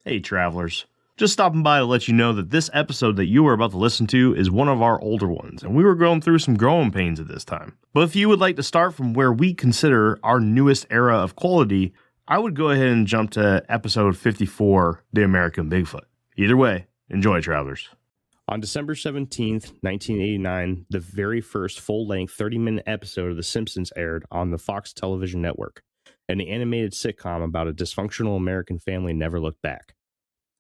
Hey, travelers. Just stopping by to let you know that this episode that you are about to listen to is one of our older ones, and we were going through some growing pains at this time. But if you would like to start from where we consider our newest era of quality, I would go ahead and jump to episode 54, The American Bigfoot. Either way, enjoy, travelers. On December 17th, 1989, the very first full-length 30-minute episode of The Simpsons aired on the Fox television network, and the animated sitcom about a dysfunctional American family never looked back.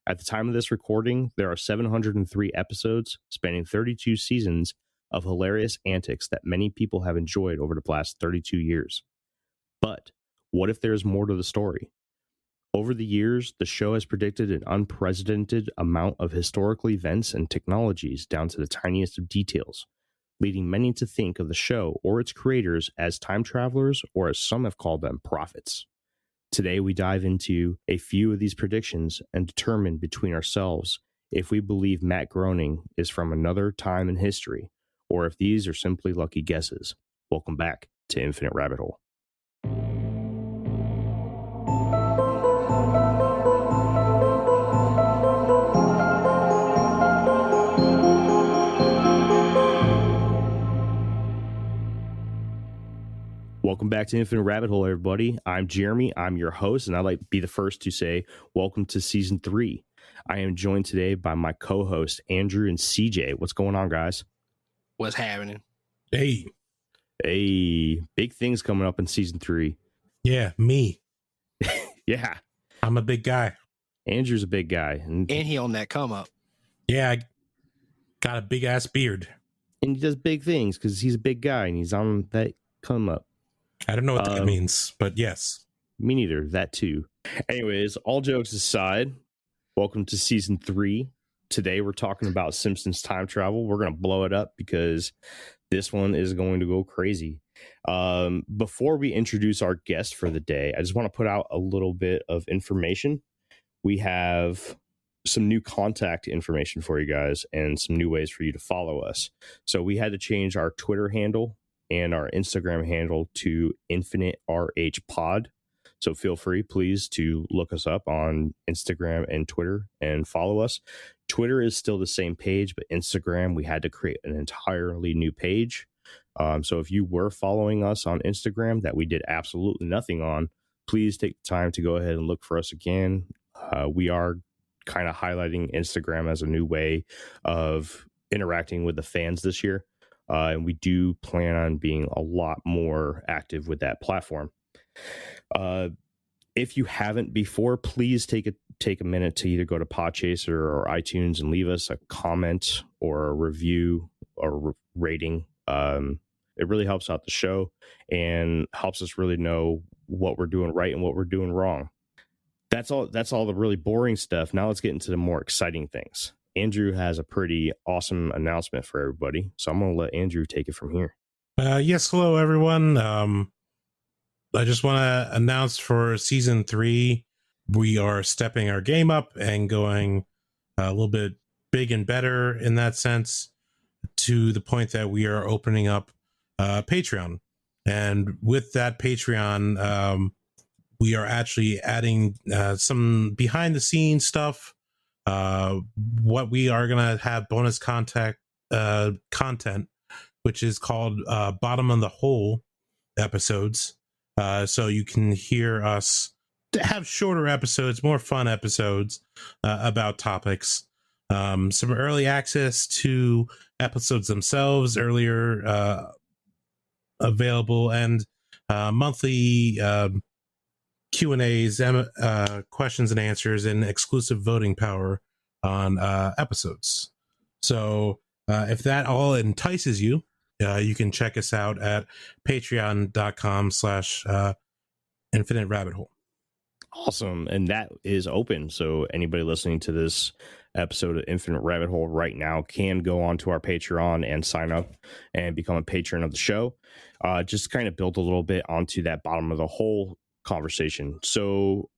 At the time of this recording, there are 703 episodes spanning 32 seasons of hilarious antics that many people have enjoyed over the past 32 years. But what if there's more to the story? Over the years, the show has predicted an unprecedented amount of historical events and technologies down to the tiniest of details, leading many to think of the show or its creators as time travelers, or as some have called them, prophets. Today, we dive into a few of these predictions and determine between ourselves if we believe Matt Groening is from another time in history, or if these are simply lucky guesses. Welcome back to Infinite Rabbit Hole. Welcome back to Infinite Rabbit Hole, everybody. I'm Jeremy. I'm your host, and I'd like to be the first to say welcome to Season 3. I am joined today by my co-host, Andrew and CJ. What's going on, guys? What's happening? Hey, big things coming up in Season 3. yeah, me. Yeah. I'm a big guy. Andrew's a big guy. And he on that come up. Yeah, I got a big ass beard. And he does big things because he's a big guy and he's on that come up. I don't know what that means, but yes. Me neither. That too. Anyways, all jokes aside, welcome to Season 3. Today we're talking about Simpsons time travel. We're going to blow it up because this one is going to go crazy. Before we introduce our guest for the day, I just want to put out a little bit of information. We have some new contact information for you guys and some new ways for you to follow us. So we had to change our Twitter handle and our Instagram handle to Infinite RH Pod. So feel free, please, to look us up on Instagram and Twitter and follow us. Twitter is still the same page, but Instagram, we had to create an entirely new page. So if you were following us on Instagram that we did absolutely nothing on, please take the time to go ahead and look for us again. We are kind of highlighting Instagram as a new way of interacting with the fans this year. And we do plan on being a lot more active with that platform. If you haven't before, please take a minute to either go to Podchaser or iTunes and leave us a comment or a review or rating. It really helps out the show and helps us really know what we're doing right and what we're doing wrong. That's all the really boring stuff. Now let's get into the more exciting things. Andrew has a pretty awesome announcement for everybody, so I'm going to let Andrew take it from here. Yes, hello, everyone. I just want to announce for Season 3, we are stepping our game up and going a little bit big and better in that sense, to the point that we are opening up Patreon. And with that Patreon, we are actually adding some behind-the-scenes stuff. What we are going to have bonus content, which is called Bottom of the Hole episodes. So you can hear us have shorter episodes, more fun episodes about topics. Some early access to episodes themselves earlier available, and monthly Q&As, questions and answers, and exclusive voting power on episodes. So if that all entices you, you can check us out at patreon.com/infinite rabbit hole. Awesome. And that is open. So anybody listening to this episode of Infinite Rabbit Hole right now can go onto our Patreon and sign up and become a patron of the show. Just kind of build a little bit onto that bottom of the hole conversation. So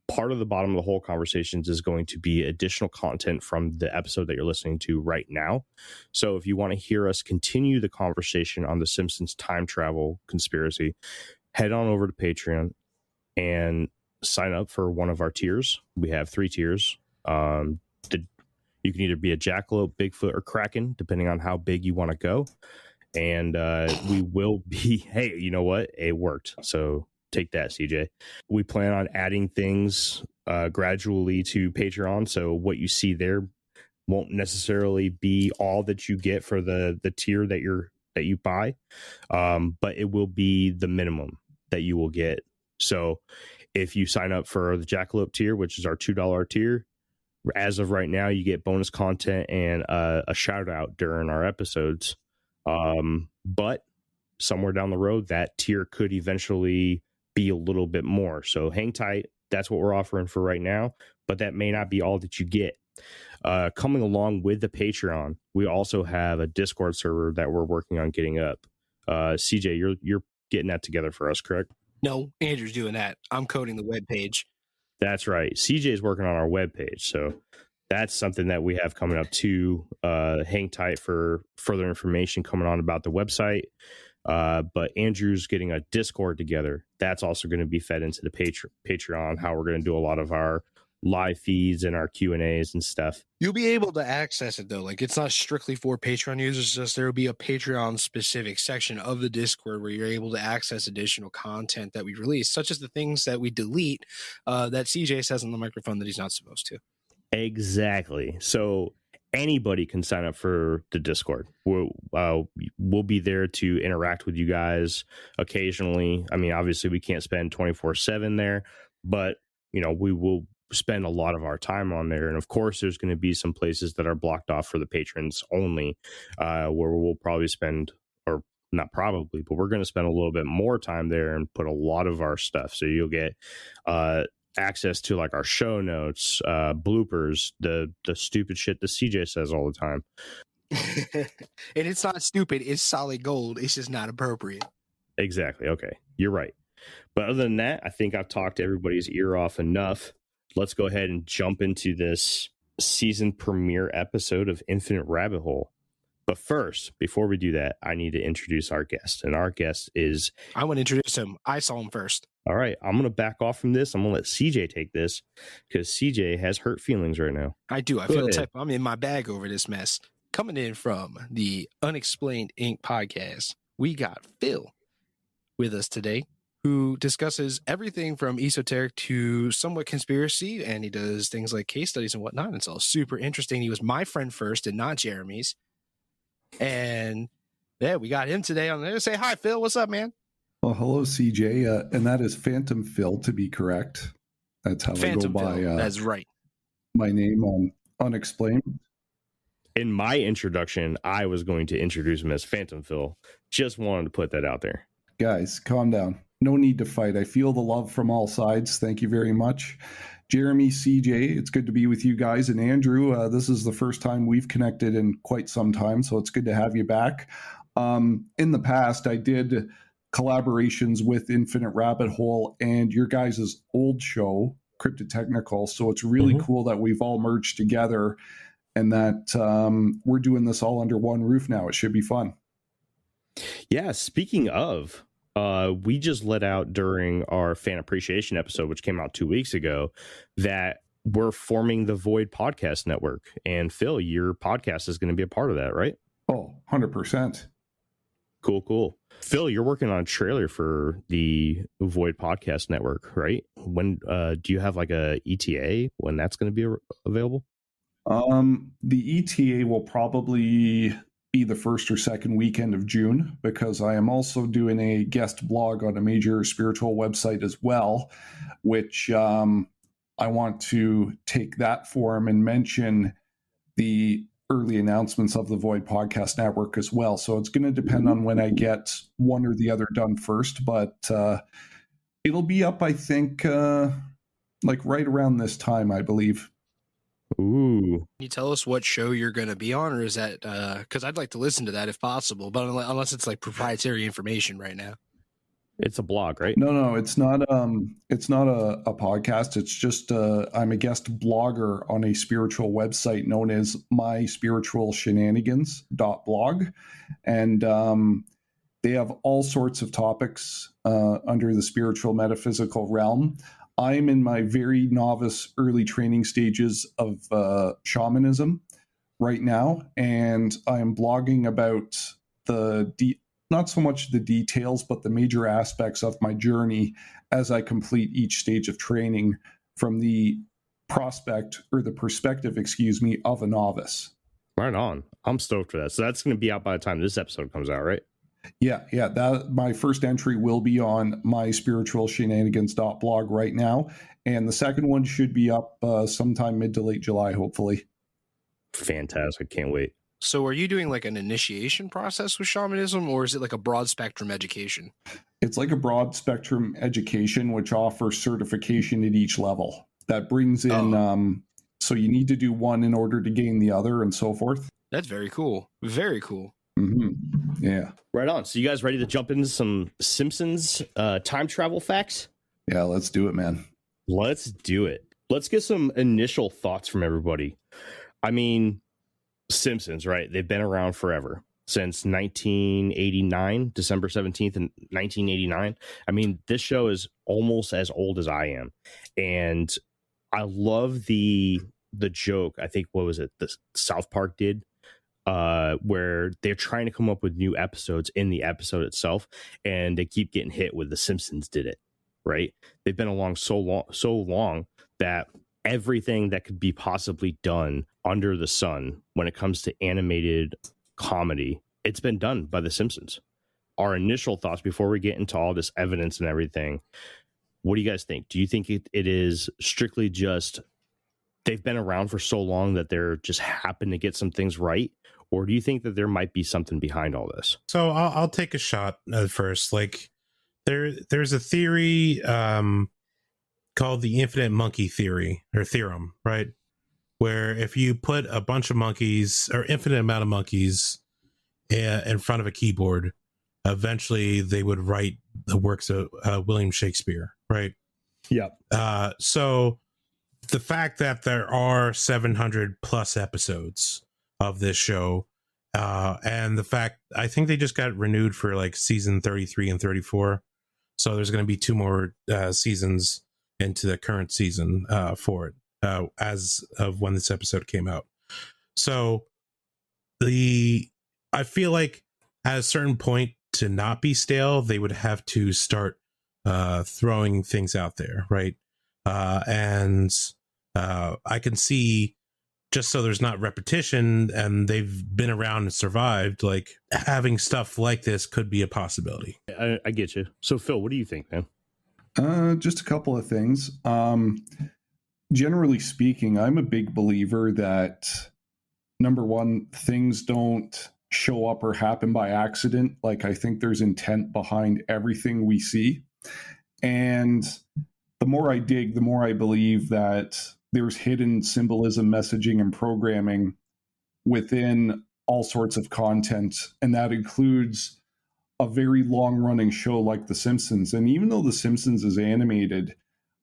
part of the bottom of the hole conversations is going to be additional content from the episode that you're listening to right now. So if you want to hear us continue the conversation on the Simpsons time travel conspiracy, head on over to Patreon and sign up for one of our tiers. We have 3 tiers. You can either be a jackalope, Bigfoot, or Kraken, depending on how big you want to go. And we will be, hey, you know what? It worked. So take that, CJ. We plan on adding things gradually to Patreon. So what you see there won't necessarily be all that you get for the tier that you buy, but it will be the minimum that you will get. So if you sign up for the Jackalope tier, which is our $2 tier, as of right now, you get bonus content and a shout out during our episodes. But somewhere down the road, that tier could eventually be a little bit more. So hang tight. That's what we're offering for right now, but that may not be all that you get. Coming along with the Patreon, we also have a Discord server that we're working on getting up. CJ, you're getting that together for us, correct? No, Andrew's doing that. I'm coding the web page. That's right. CJ is working on our webpage. So that's something that we have coming up too. Hang tight for further information coming on about the website. But Andrew's getting a Discord together. That's also going to be fed into the Patreon, how we're going to do a lot of our live feeds and our Q&As and stuff. You'll be able to access it though. Like, it's not strictly for Patreon users. Just there will be a Patreon specific section of the Discord where you're able to access additional content that we release, such as the things that we delete that CJ says on the microphone that he's not supposed to. Exactly. So anybody can sign up for the Discord. We'll be there to interact with you guys occasionally. I mean, obviously we can't spend 24/7 there, but we will spend a lot of our time on there. And of course, there's going to be some places that are blocked off for the patrons only, where we'll probably spend, or not probably, but we're going to spend a little bit more time there and put a lot of our stuff. So you'll get access to like our show notes, bloopers, the stupid shit that CJ says all the time. And it's not stupid. It's solid gold. It's just not appropriate. Exactly. Okay. You're right. But other than that, I think I've talked everybody's ear off enough. Let's go ahead and jump into this season premiere episode of Infinite Rabbit Hole. But first, before we do that, I need to introduce our guest. And our guest is... I want to introduce him. I saw him first. All right. I'm going to back off from this. I'm going to let CJ take this because CJ has hurt feelings right now. I do. I feel the type. I'm in my bag over this mess. Coming in from the Unexplained Inc. podcast, we got Phil with us today, who discusses everything from esoteric to somewhat conspiracy, and he does things like case studies and whatnot. It's all super interesting. He was my friend first and not Jeremy's. And yeah, we got him today on there. Say hi, Phil. What's up, man? Well, hello, CJ. And that is Phantom Phil, to be correct. That's how Phantom I go by. Phil. That's right. My name on Unexplained. In my introduction, I was going to introduce him as Phantom Phil. Just wanted to put that out there. Guys, calm down. No need to fight. I feel the love from all sides. Thank you very much. Jeremy, CJ, it's good to be with you guys. And Andrew, this is the first time we've connected in quite some time, so it's good to have you back. In the past, I did collaborations with Infinite Rabbit Hole and your guys' old show, Cryptid Technical. So it's really cool that we've all merged together and that we're doing this all under one roof now. It should be fun. Yeah, speaking of, we just let out during our fan appreciation episode, which came out 2 weeks ago, that we're forming the Void Podcast Network. And Phil, your podcast is going to be a part of that, right? Oh, 100%. Cool. Phil, you're working on a trailer for the Void Podcast Network, right? When do you have like a ETA when that's going to be available? The ETA will probably be the first or second weekend of June, because I am also doing a guest blog on a major spiritual website as well, which I want to take that form and mention the early announcements of the Void Podcast Network as well. So it's going to depend on when I get one or the other done first, but it'll be up, I think, like right around this time, I believe. Ooh. Can you tell us what show you're going to be on, or is that because I'd like to listen to that if possible, but unless it's like proprietary information right now. It's a blog, right? No, it's not a podcast. It's just I'm a guest blogger on a spiritual website known as myspiritualshenanigans.blog, and they have all sorts of topics under the spiritual metaphysical realm. I'm in my very novice early training stages of shamanism right now, and I'm blogging about not so much the details, but the major aspects of my journey as I complete each stage of training from the perspective, of a novice. Right on. I'm stoked for that. So that's going to be out by the time this episode comes out, right? Yeah. That my first entry will be on my spiritual shenanigans.blog right now, and the second one should be up sometime mid to late July, hopefully. Fantastic. Can't wait. So are you doing like an initiation process with shamanism, or is it like a broad spectrum education? It's like a broad spectrum education, which offers certification at each level. That brings in, so you need to do one in order to gain the other, and so forth. That's very cool. Very cool. Mm-hmm. Yeah. Right on. So you guys ready to jump into some Simpsons time travel facts? Yeah, let's do it, man. Let's do it. Let's get some initial thoughts from everybody. I mean, Simpsons, right? They've been around forever, since 1989, December 17th in 1989. I mean, this show is almost as old as I am. And I love the joke. I think, what was it? The South Park did, where they're trying to come up with new episodes in the episode itself, and they keep getting hit with The Simpsons did it, right? They've been along so long that everything that could be possibly done under the sun when it comes to animated comedy, it's been done by The Simpsons. Our initial thoughts before we get into all this evidence and everything, what do you guys think? Do you think it is strictly just they've been around for so long that they're just happen to get some things right? Or do you think that there might be something behind all this? So I'll take a shot at first. Like there's a theory called the infinite monkey theory or theorem, right? Where if you put a bunch of monkeys or infinite amount of monkeys in front of a keyboard, eventually they would write the works of William Shakespeare, right? Yep. So the fact that there are 700 plus episodes of this show, and the fact I think they just got renewed for like season 33 and 34. So there's going to be 2 more seasons into the current season for it as of when this episode came out. So I feel like at a certain point, to not be stale, they would have to start throwing things out there, right? And I can see, just so there's not repetition and they've been around and survived, like having stuff like this could be a possibility. I get you. So Phil, what do you think, man? Just a couple of things. Generally speaking, I'm a big believer that, number one, things don't show up or happen by accident. Like, I think there's intent behind everything we see. And the more I dig, the more I believe that there's hidden symbolism, messaging, and programming within all sorts of content. And that includes a very long-running show like The Simpsons. And even though The Simpsons is animated,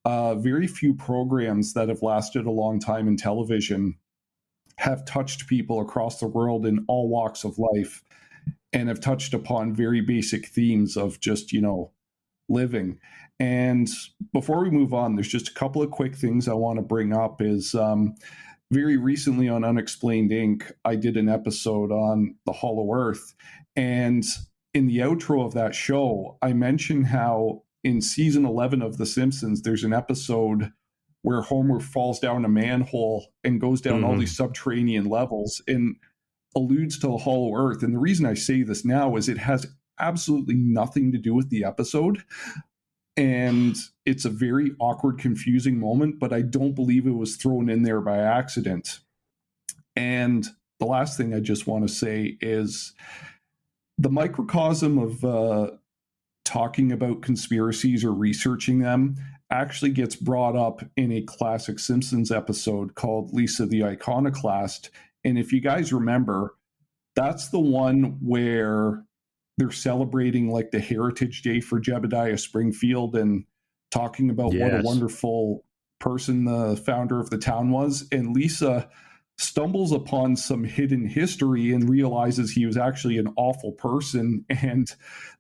very few programs that have lasted a long time in television have touched people across the world in all walks of life and have touched upon very basic themes of just, living. And before we move on, there's just a couple of quick things I want to bring up is very recently on Unexplained Inc., I did an episode on the Hollow Earth. And in the outro of that show, I mentioned how in season 11 of The Simpsons, there's an episode where Homer falls down a manhole and goes down all these subterranean levels and alludes to the Hollow Earth. And the reason I say this now is it has absolutely nothing to do with the episode. And it's a very awkward, confusing moment, but I don't believe it was thrown in there by accident. And the last thing I just want to say is the microcosm of talking about conspiracies or researching them actually gets brought up in a classic Simpsons episode called Lisa the Iconoclast. And if you guys remember, that's the one where they're celebrating like the Heritage Day for Jebediah Springfield and talking about what a wonderful person the founder of the town was. And Lisa stumbles upon some hidden history and realizes he was actually an awful person, and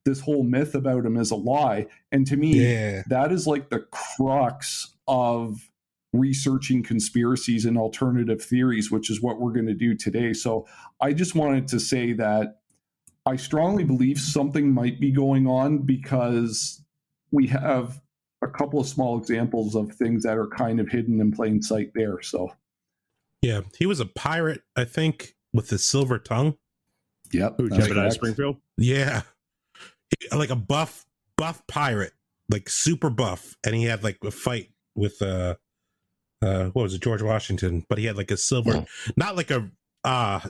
this whole myth about him is a lie. And to me, that is like the crux of researching conspiracies and alternative theories, which is what we're going to do today. So I just wanted to say that I strongly believe something might be going on, because we have a couple of small examples of things that are kind of hidden in plain sight there. So yeah, he was a pirate, I think, with the silver tongue. Yep. Who, Jebediah Springfield? Yeah. Like a buff pirate, like super buff. And he had like a fight with what was it, George Washington, but he had like a silver, not like a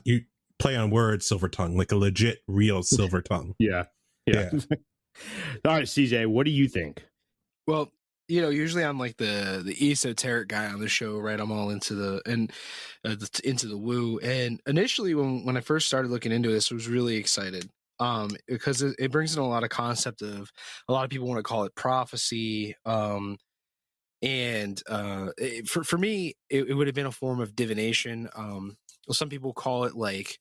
you play on words silver tongue, like a legit real silver tongue. Yeah. All right, CJ, what do you think? Well, you know, usually I'm like the esoteric guy on the show, right? I'm all into the woo. And initially, when I first started looking into this, I was really excited, because it brings in a lot of concept of, a lot of people want to call it prophecy, for me, it would have been a form of divination. Some people call it like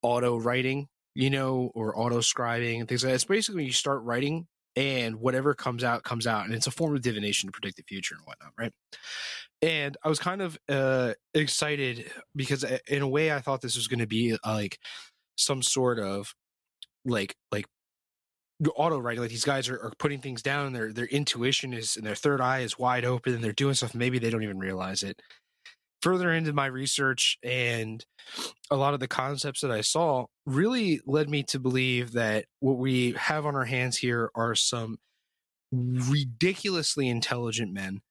auto writing, you know, or auto scribing and things like that. It's basically when you start writing, and whatever comes out, and it's a form of divination to predict the future and whatnot, right? And I was kind of excited, because in a way I thought this was going to be like some sort of like auto writing. Like these guys are putting things down, and their intuition is, and their third eye is wide open, and they're doing stuff maybe they don't even realize it. Further into my research, and a lot of the concepts that I saw really led me to believe that what we have on our hands here are some ridiculously intelligent men,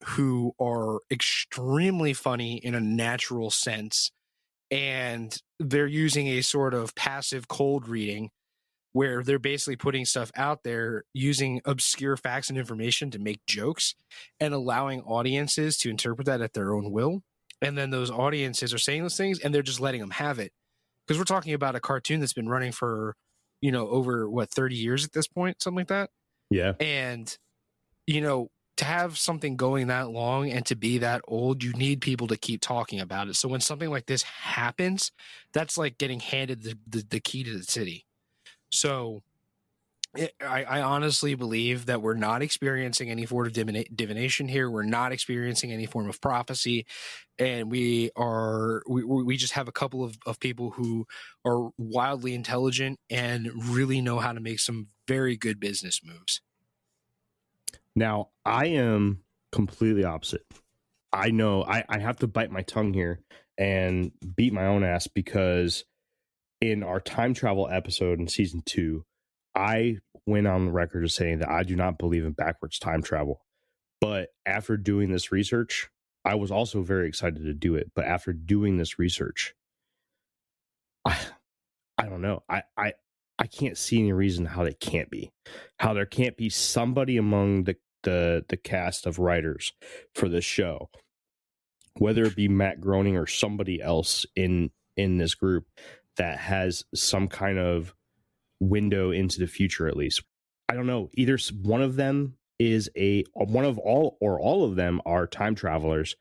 who are extremely funny in a natural sense, and they're using a sort of passive cold reading, where they're basically putting stuff out there using obscure facts and information to make jokes, and allowing audiences to interpret that at their own will. And then those audiences are saying those things, and they're just letting them have it. Because we're talking about a cartoon that's been running for, you know, over 30 years at this point, something like that. Yeah. And, you know, to have something going that long and to be that old, you need people to keep talking about it. So when something like this happens, that's like getting handed the key to the city. So I honestly believe that we're not experiencing any form of divination here. We're not experiencing any form of prophecy. And we just have a couple of people who are wildly intelligent and really know how to make some very good business moves. Now, I am completely opposite. I know I have to bite my tongue here and beat my own ass, because in our time travel episode in season 2, I went on the record as saying that I do not believe in backwards time travel. But after doing this research, I was also very excited to do it. But after doing this research, I don't know. I can't see any reason how they can't be. How there can't be somebody among the cast of writers for this show, whether it be Matt Groening or somebody else in this group, that has some kind of window into the future. At least, I don't know, either one of them is all of them are time travelers,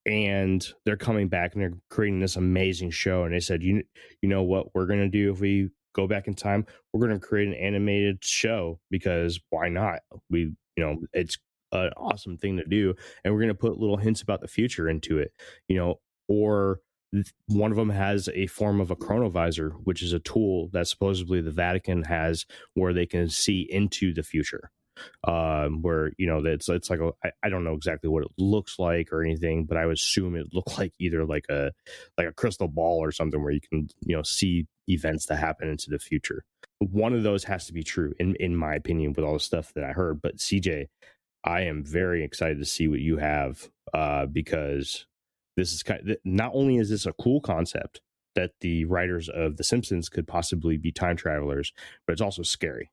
and they're coming back and they're creating this amazing show. And they said, you know what we're going to do if we go back in time? We're going to create an animated show, because why not? It's an awesome thing to do, and we're going to put little hints about the future into it, or one of them has a form of a chronovisor, which is a tool that supposedly the Vatican has, where they can see into the future. Where it's like I don't know exactly what it looks like or anything, but I would assume it looked like either like a crystal ball or something, where you can see events that happen into the future. One of those has to be true, in my opinion, with all the stuff that I heard. But CJ, I am very excited to see what you have, because this is not only is this a cool concept that the writers of The Simpsons could possibly be time travelers, but it's also scary,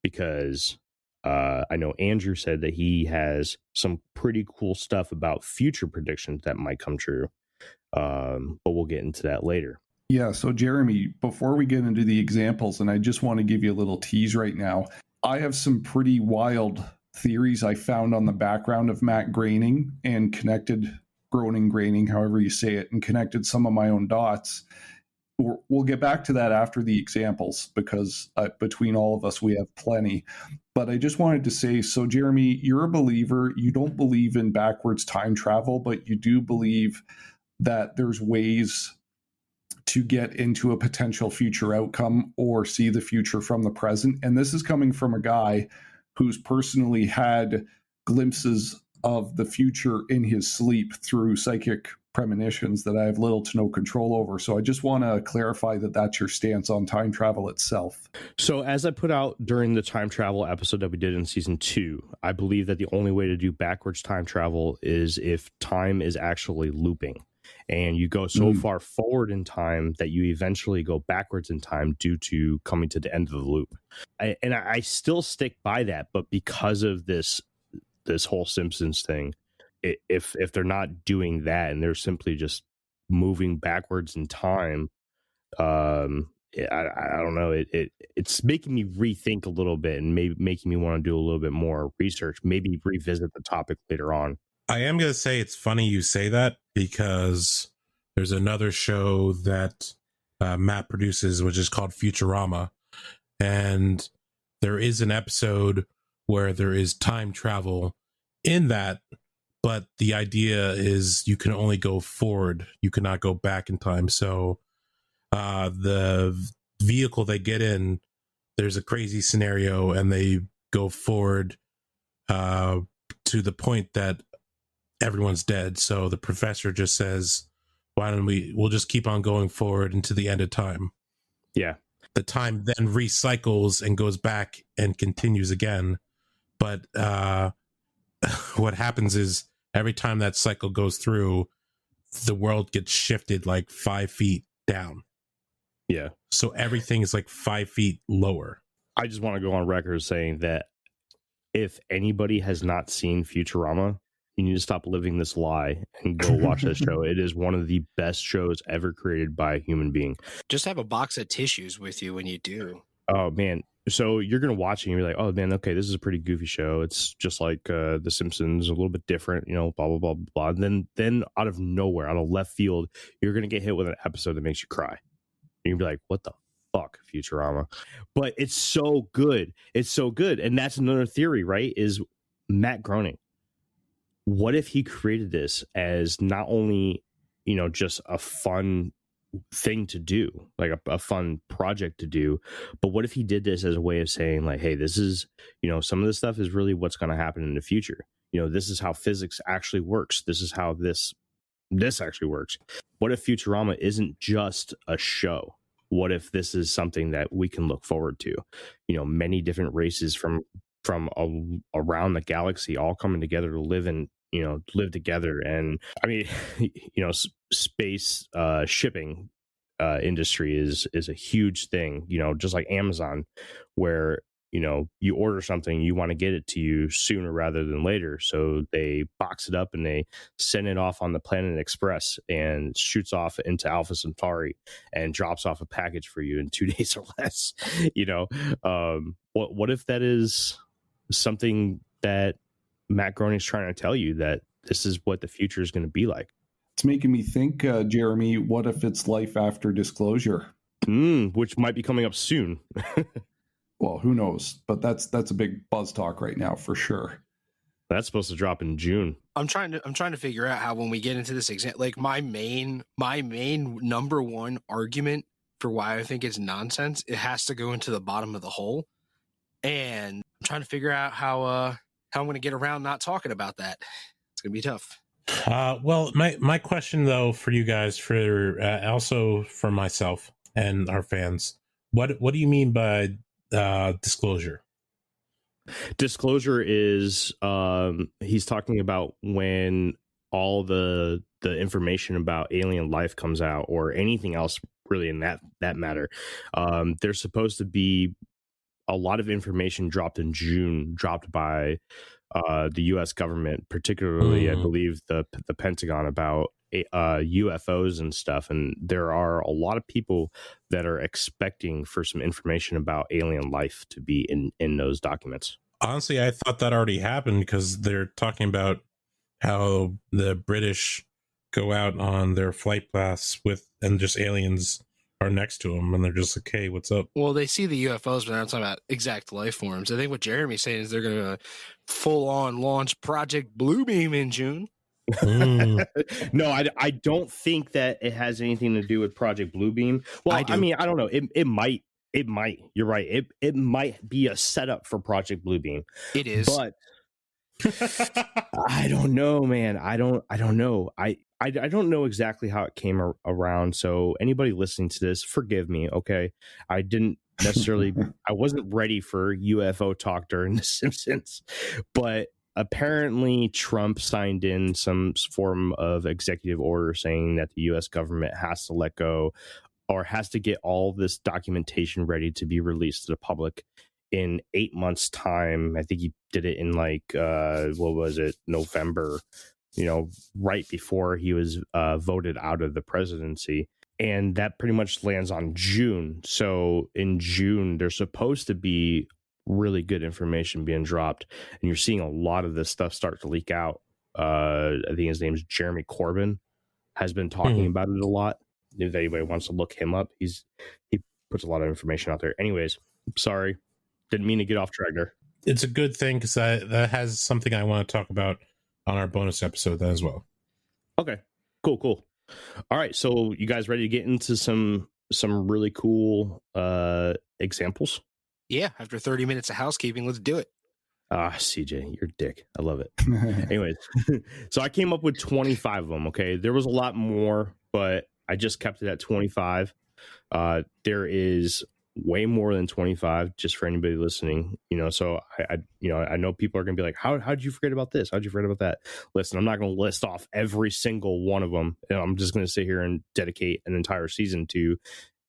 because I know Andrew said that he has some pretty cool stuff about future predictions that might come true, but we'll get into that later. Yeah, so Jeremy, before we get into the examples, and I just want to give you a little tease right now, I have some pretty wild theories I found on the background of Matt Groening and connected Groening, graining, however you say it, and connected some of my own dots. We'll get back to that after the examples, because between all of us, we have plenty. But I just wanted to say, so Jeremy, you're a believer. You don't believe in backwards time travel, but you do believe that there's ways to get into a potential future outcome or see the future from the present. And this is coming from a guy who's personally had glimpses of the future in his sleep through psychic premonitions that I have little to no control over. So I just want to clarify that that's your stance on time travel itself. So as I put out during the time travel episode that we did in season 2, I believe that the only way to do backwards time travel is if time is actually looping and you go so far forward in time that you eventually go backwards in time due to coming to the end of the loop. I still stick by that, but because of this whole Simpsons thing, if they're not doing that and they're simply just moving backwards in time, I don't know. It's making me rethink a little bit and maybe making me want to do a little bit more research, maybe revisit the topic later on. I am going to say it's funny you say that, because there's another show that Matt produces, which is called Futurama. And there is an episode where there is time travel in that, but the idea is you can only go forward. You cannot go back in time. So the vehicle they get in, there's a crazy scenario and they go forward to the point that everyone's dead. So the professor just says, why don't we'll just keep on going forward into the end of time. Yeah. The time then recycles and goes back and continues again. But what happens is every time that cycle goes through, the world gets shifted like 5 feet down. Yeah. So everything is like 5 feet lower. I just want to go on record saying that if anybody has not seen Futurama, you need to stop living this lie and go watch that show. It is one of the best shows ever created by a human being. Just have a box of tissues with you when you do. Oh, man. So you're going to watch it and you're like, oh, man, okay, this is a pretty goofy show. It's just like The Simpsons, a little bit different, blah, blah, blah, blah. And then out of nowhere, out of left field, you're going to get hit with an episode that makes you cry. You're going to be like, what the fuck, Futurama? But it's so good. It's so good. And that's another theory, right? Is Matt Groening. What if he created this as not only, just a fun thing to do, like a fun project to do, but what if he did this as a way of saying like, hey, this is, some of this stuff is really what's going to happen in the future. This is how physics actually works. This is how this actually works. What if Futurama isn't just a show? What if this is something that we can look forward to? Many different races from around the galaxy all coming together to live together. And I mean, space shipping industry is a huge thing, just like Amazon, where you order something, you want to get it to you sooner rather than later, so they box it up and they send it off on the Planet Express and shoots off into Alpha Centauri and drops off a package for you in 2 days or less. What if that is something that Matt Groening is trying to tell you, that this is what the future is going to be like? It's making me think, Jeremy, what if it's life after disclosure? Which might be coming up soon. Well, who knows? But that's a big buzz talk right now for sure. That's supposed to drop in June. I'm trying to figure out how, when we get into this exam, like my main number one argument for why I think it's nonsense, it has to go into the bottom of the hole. And I'm trying to figure out how I'm going to get around not talking about that. It's going to be tough. Well, my question though for you guys, for also for myself and our fans, what do you mean by disclosure? Disclosure is he's talking about when all the information about alien life comes out, or anything else really in that matter. There's supposed to be a lot of information dropped in June, dropped by the U.S. government, particularly, I believe, the Pentagon, about UFOs and stuff. And there are a lot of people that are expecting for some information about alien life to be in those documents. Honestly, I thought that already happened, because they're talking about how the British go out on their flight paths and just aliens are next to them, and they're just like, "Hey, what's up?" Well, they see the UFOs, but they're not talking about exact life forms. I think what Jeremy's saying is they're going to full on launch Project Bluebeam in June. No, I don't think that it has anything to do with Project Bluebeam. Well, I mean, I don't know. It might. You're right. It might be a setup for Project Bluebeam. It is, but I don't know, man. I don't know. I don't know exactly how it came around. So anybody listening to this, forgive me. Okay, I didn't necessarily. I wasn't ready for UFO talk during The Simpsons, but apparently Trump signed in some form of executive order saying that the U.S. government has to let go or has to get all this documentation ready to be released to the public in 8 months' time. I think he did it in like what was it, November, right before he was voted out of the presidency. And that pretty much lands on June. So in June, there's supposed to be really good information being dropped, and you're seeing a lot of this stuff start to leak out. I think his name's Jeremy Corbyn, has been talking about it a lot. If anybody wants to look him up, he puts a lot of information out there. Anyways, sorry, didn't mean to get off track there. It's a good thing because that has something I want to talk about on our bonus episode as well. Okay, cool. All right, so you guys ready to get into some really cool examples? Yeah, after 30 minutes of housekeeping, let's do it. CJ, you're a dick. I love it. Anyways, so I came up with 25 of them. Okay, there was a lot more, but I just kept it at 25. There is way more than 25, just for anybody listening. So I know people are gonna be like, how did you forget about this? How'd you forget about that? Listen, I'm not gonna list off every single one of them. I'm just gonna sit here and dedicate an entire season to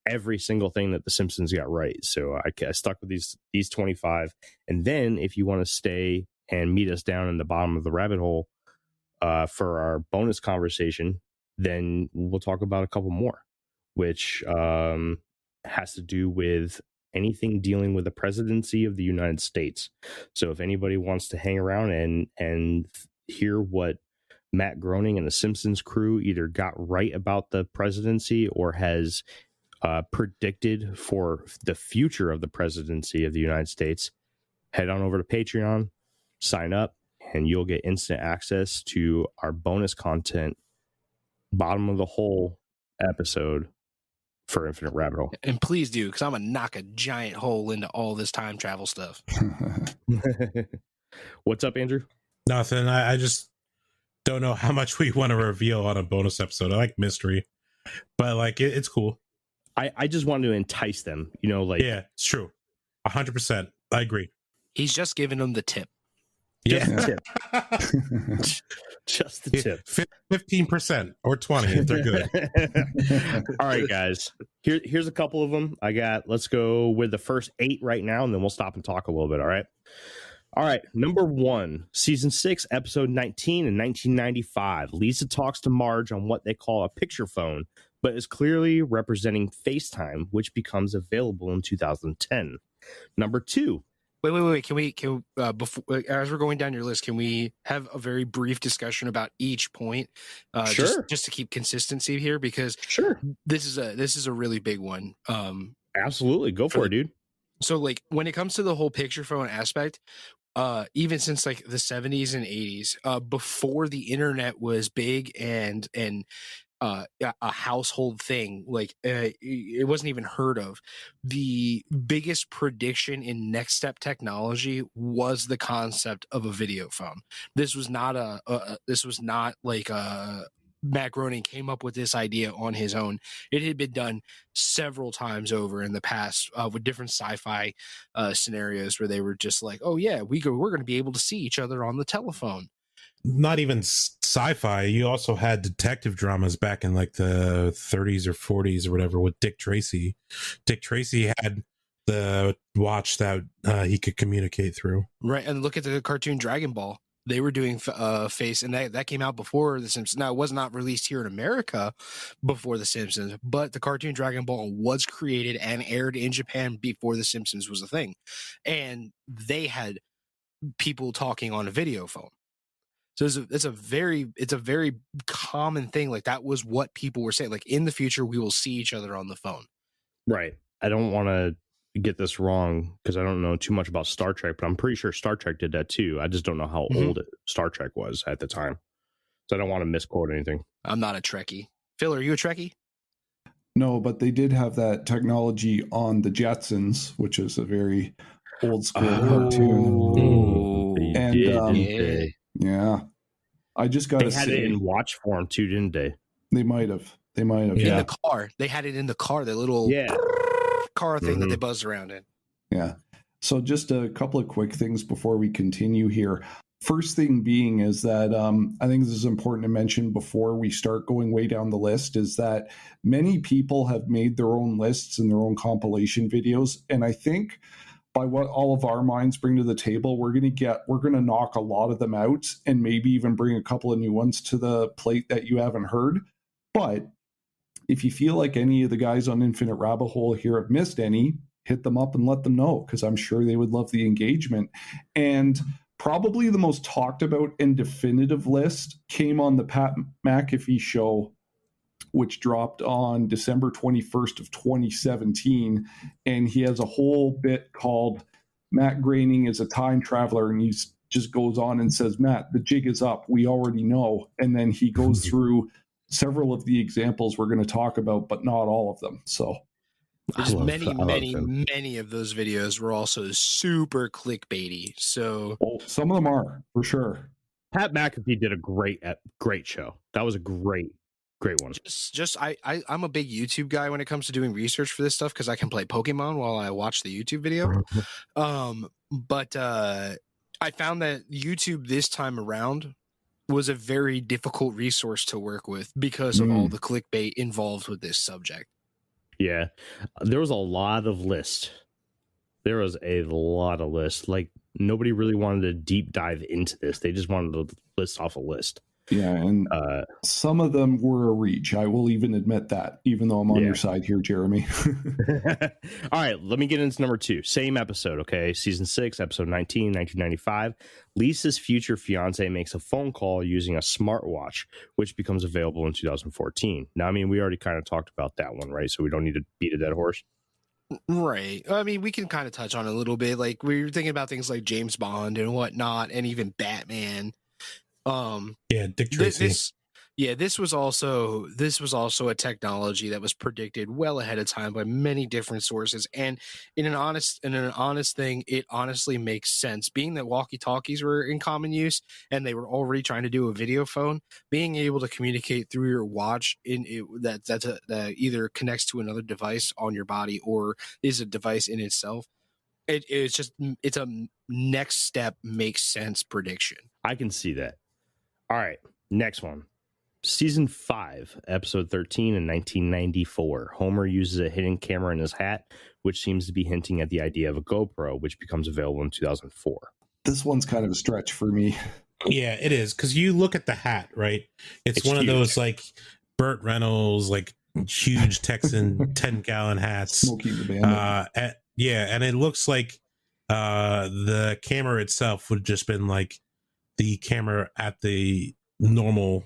every single thing that the Simpsons got right. So I stuck with these 25. And then if you want to stay and meet us down in the bottom of the rabbit hole for our bonus conversation, then we'll talk about a couple more, which has to do with anything dealing with the presidency of the United States. So if anybody wants to hang around and hear what Matt Groening and the Simpsons crew either got right about the presidency or has predicted for the future of the presidency of the United States, head on over to Patreon, sign up, and you'll get instant access to our bonus content, bottom of the hole episode for Infinite Rabbit Hole. And please do, because I'm going to knock a giant hole into all this time travel stuff. What's up, Andrew? Nothing. I just don't know how much we want to reveal on a bonus episode. I like mystery, but like it's cool. I just wanted to entice them, yeah, it's true. 100%. I agree. He's just giving them the tip. Yeah. Just the tip. 15% or 20 if they're good. All right, guys. Here's a couple of them. Let's go with the first 8 right now, and then we'll stop and talk a little bit. All right. Number 1, season 6, episode 19 in 1995. Lisa talks to Marge on what they call a picture phone, but is clearly representing FaceTime, which becomes available in 2010. Number 2. Wait. Can we before, as we're going down your list, can we have a very brief discussion about each point? Sure. Just to keep consistency here, because sure, this is a really big one. Absolutely, go for it, dude. So, like, when it comes to the whole picture phone aspect, even since like the 70s and 80s, before the internet was big and a household thing, like it wasn't even heard of, the biggest prediction in next step technology was the concept of a video phone. This was not like Matt Groening came up with this idea on his own. It had been done several times over in the past with different sci-fi scenarios where they were just like, oh yeah, we're going to be able to see each other on the telephone. Not even sci-fi. You also had detective dramas back in like the 30s or 40s or whatever with Dick Tracy. Dick Tracy had the watch that he could communicate through. Right, and look at the cartoon Dragon Ball. They were doing face, and that came out before The Simpsons. Now, it was not released here in America before The Simpsons, but the cartoon Dragon Ball was created and aired in Japan before The Simpsons was a thing. And they had people talking on a video phone. So it's a very common thing. Like that was what people were saying. Like in the future, we will see each other on the phone. Right. I don't want to get this wrong because I don't know too much about Star Trek, but I'm pretty sure Star Trek did that too. I just don't know how old Star Trek was at the time. So I don't want to misquote anything. I'm not a Trekkie. Phil, are you a Trekkie? No, but they did have that technology on the Jetsons, which is a very old school cartoon. They And, did, didn't they? Yeah. I just got to They had say, it in watch form too, didn't they? they might have. In Yeah. the car. They had it in the car, the little car thing that they buzzed around in. Yeah. So just a couple of quick things before we continue here. First thing being is that I think this is important to mention before we start going way down the list is that many people have made their own lists and their own compilation videos. And I think by what all of our minds bring to the table, we're going to knock a lot of them out and maybe even bring a couple of new ones to the plate that you haven't heard. But if you feel like any of the guys on Infinite Rabbit Hole here have missed any, hit them up and let them know, because I'm sure they would love the engagement. And probably the most talked about and definitive list came on the Pat McAfee show, which dropped on December 21st of 2017. And he has a whole bit called Matt Groening is a Time Traveler. And he just goes on and says, Matt, the jig is up. We already know. And then he goes through several of the examples we're going to talk about, but not all of them. So many of those videos were also super clickbaity. So some of them are for sure. Pat McAfee did a great show. That was a great one. I'm a big YouTube guy when it comes to doing research for this stuff because I can play Pokemon while I watch the YouTube video. But I found that YouTube this time around was a very difficult resource to work with because of all the clickbait involved with this subject. Yeah, there was a lot of lists. Like nobody really wanted to deep dive into this. They just wanted to list off a list. Yeah, and some of them were a reach. I will even admit that, even though I'm on your side here, Jeremy. All right, let me get into number 2. Same episode, okay? Season 6, episode 19, 1995. Lisa's future fiance makes a phone call using a smartwatch, which becomes available in 2014. Now, I mean, we already kind of talked about that one, right? So we don't need to beat a dead horse. Right. I mean, we can kind of touch on it a little bit. Like, we were thinking about things like James Bond and whatnot, and even Batman. Dick Tracy. This was also a technology that was predicted well ahead of time by many different sources, and in an honest thing, it honestly makes sense. Being that walkie-talkies were in common use and they were already trying to do a video phone, being able to communicate through your watch that either connects to another device on your body or is a device in itself. It's a next step makes sense prediction. I can see that. All right, next one. Season 5, episode 13 in 1994. Homer uses a hidden camera in his hat, which seems to be hinting at the idea of a GoPro, which becomes available in 2004. This one's kind of a stretch for me. Yeah, it is, because you look at the hat, right? It's one huge. Of those like Burt Reynolds, like huge Texan 10-gallon hats. Smokey the Bandit. And it looks like the camera itself would have just been like the camera at the normal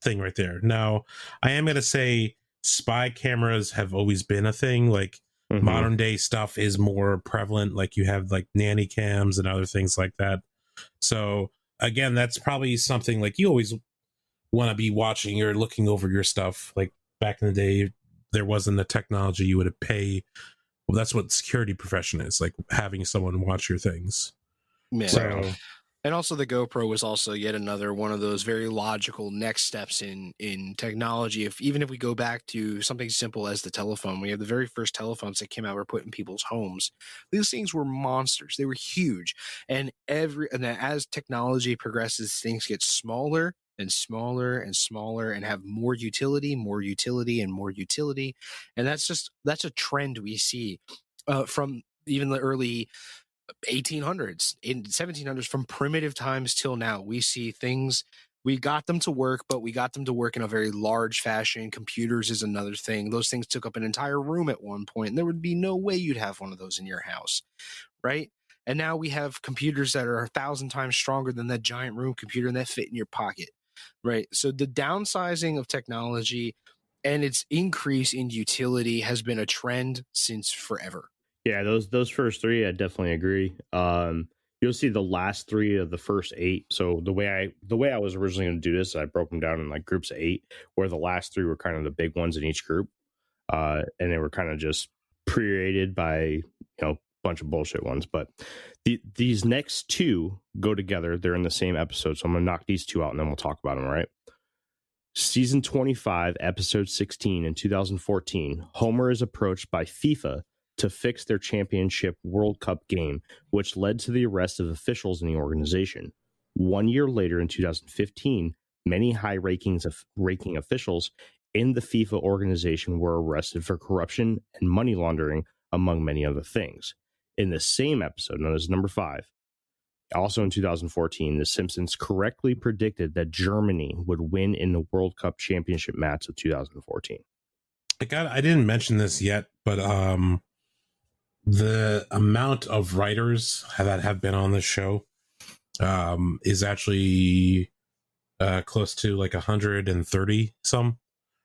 thing right there. Now, I am going to say spy cameras have always been a thing. Like modern day stuff is more prevalent. Like you have like nanny cams and other things like that. So again, that's probably something like you always want to be watching or looking over your stuff. Like back in the day, there wasn't the technology you would pay. Well, that's what security profession is, like having someone watch your things. Yeah. So, and also the GoPro was also yet another one of those very logical next steps in technology. Even if we go back to something simple as the telephone, we have the very first telephones that came out were put in people's homes. These things were monsters. They were huge. And as technology progresses, things get smaller and smaller and smaller and have more utility. And that's a trend we see from even the early 1800s, in 1700s, from primitive times till now. We see things, we got them to work, but we got them to work in a very large fashion. Computers is another thing. Those things took up an entire room at one point, and there would be no way you'd have one of those in your house, right? And now we have computers that are 1,000 times stronger than that giant room computer and that fit in your pocket, right? So the downsizing of technology and its increase in utility has been a trend since forever. Yeah, those first three, I definitely agree. You'll see the last three of the first 8. So the way I was originally going to do this, I broke them down in like groups of 8, where the last 3 were kind of the big ones in each group, and they were kind of just created by bunch of bullshit ones. But these next 2 go together. They're in the same episode, so I'm going to knock these 2 out, and then we'll talk about them. All right. Season 25, episode 16 in 2014, Homer is approached by FIFA to fix their championship World Cup game, which led to the arrest of officials in the organization. 1 year later, in 2015, many high-ranking officials in the FIFA organization were arrested for corruption and money laundering, among many other things. In the same episode, known as number 5, also in 2014, the Simpsons correctly predicted that Germany would win in the World Cup championship match of 2014. I didn't mention this yet, but the amount of writers that have been on this show is actually close to like 130 some,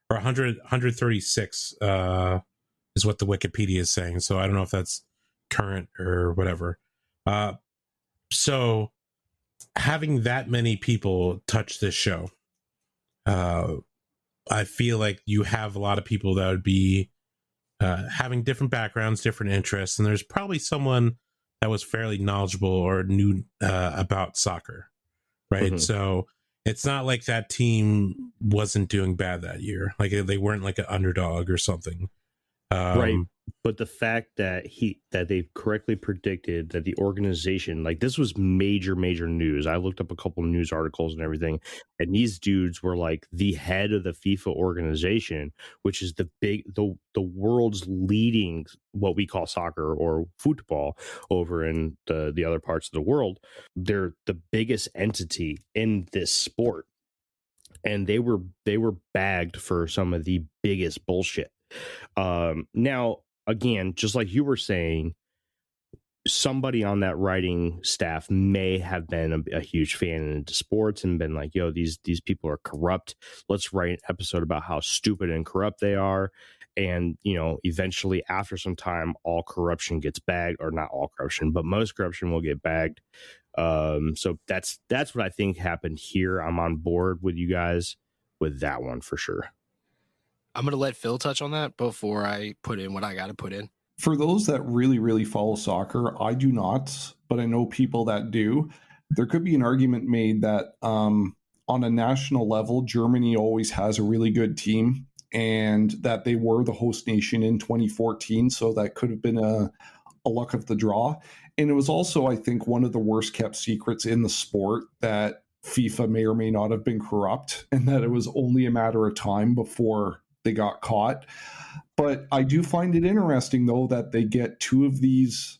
or 136 is what the Wikipedia is saying. So I don't know if that's current or whatever. So having that many people touch this show, I feel like you have a lot of people that would be having different backgrounds, different interests, and there's probably someone that was fairly knowledgeable or knew about soccer, right? Mm-hmm. So it's not like that team wasn't doing bad that year. Like they weren't like an underdog or something. Right. But the fact that they correctly predicted that the organization, like this was major news. I looked up a couple of news articles and everything, and these dudes were like the head of the FIFA organization, which is the world's leading what we call soccer or football over in the other parts of the world. They're the biggest entity in this sport, and they were bagged for some of the biggest bullshit. Now, again, just like you were saying, somebody on that writing staff may have been a huge fan into sports and been like, yo, these people are corrupt. Let's write an episode about how stupid and corrupt they are. And, eventually after some time, all corruption gets bagged, or not all corruption, but most corruption will get bagged. So that's what I think happened here. I'm on board with you guys with that one for sure. I'm going to let Phil touch on that before I put in what I got to put in. For those that really, really follow soccer, I do not, but I know people that do. There could be an argument made that on a national level, Germany always has a really good team, and that they were the host nation in 2014. So that could have been a luck of the draw. And it was also, I think, one of the worst kept secrets in the sport that FIFA may or may not have been corrupt, and that it was only a matter of time before they got caught. But I do find it interesting, though, that they get 2 of these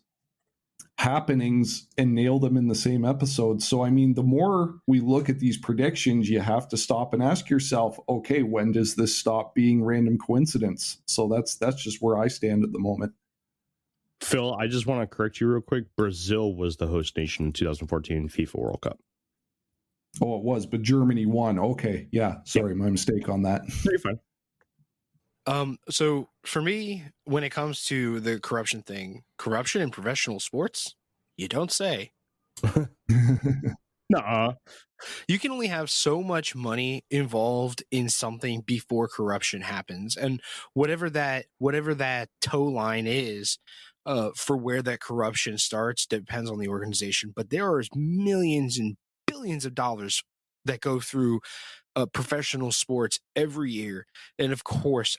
happenings and nail them in the same episode. So, I mean, the more we look at these predictions, you have to stop and ask yourself, okay, when does this stop being random coincidence? So that's just where I stand at the moment. Phil, I just want to correct you real quick. Brazil was the host nation in 2014 FIFA World Cup. Oh, it was, but Germany won. Okay, yeah, sorry, my mistake on that. You're fine. So for me, when it comes to the corruption thing, corruption in professional sports, you don't say. Nuh-uh. You can only have so much money involved in something before corruption happens. And whatever that toe line is, for where that corruption starts depends on the organization. But there are millions and billions of dollars that go through professional sports every year. And of course,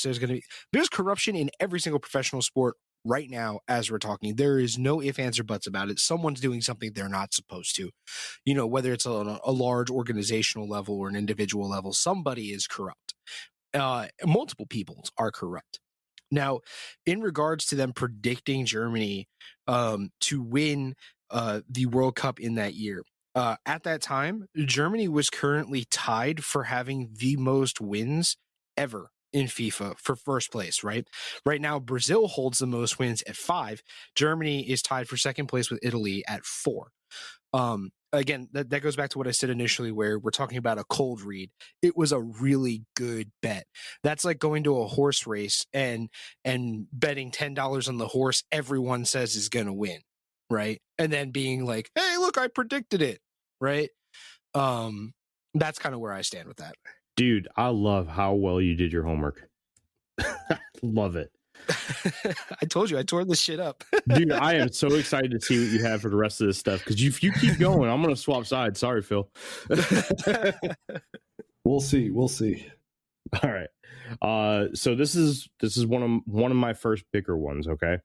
there's corruption in every single professional sport right now as we're talking. There is no ifs, ands, or buts about it. Someone's doing something they're not supposed to. Whether it's on a large organizational level or an individual level, somebody is corrupt. Multiple people are corrupt. Now, in regards to them predicting Germany to win the World Cup in that year, at that time, Germany was currently tied for having the most wins ever in FIFA for first place, right? Right now, Brazil holds the most wins at 5. Germany is tied for second place with Italy at 4. Again, that goes back to what I said initially, where we're talking about a cold read. It was a really good bet. That's like going to a horse race and betting $10 on the horse everyone says is going to win, right? And then being like, hey, look, I predicted it, right? That's kind of where I stand with that. Dude, I love how well you did your homework. Love it. I told you I tore this shit up. Dude, I am so excited to see what you have for the rest of this stuff, because if you keep going, I'm going to swap sides. Sorry, Phil. We'll see. All right. So this is one of my first bigger ones, okay?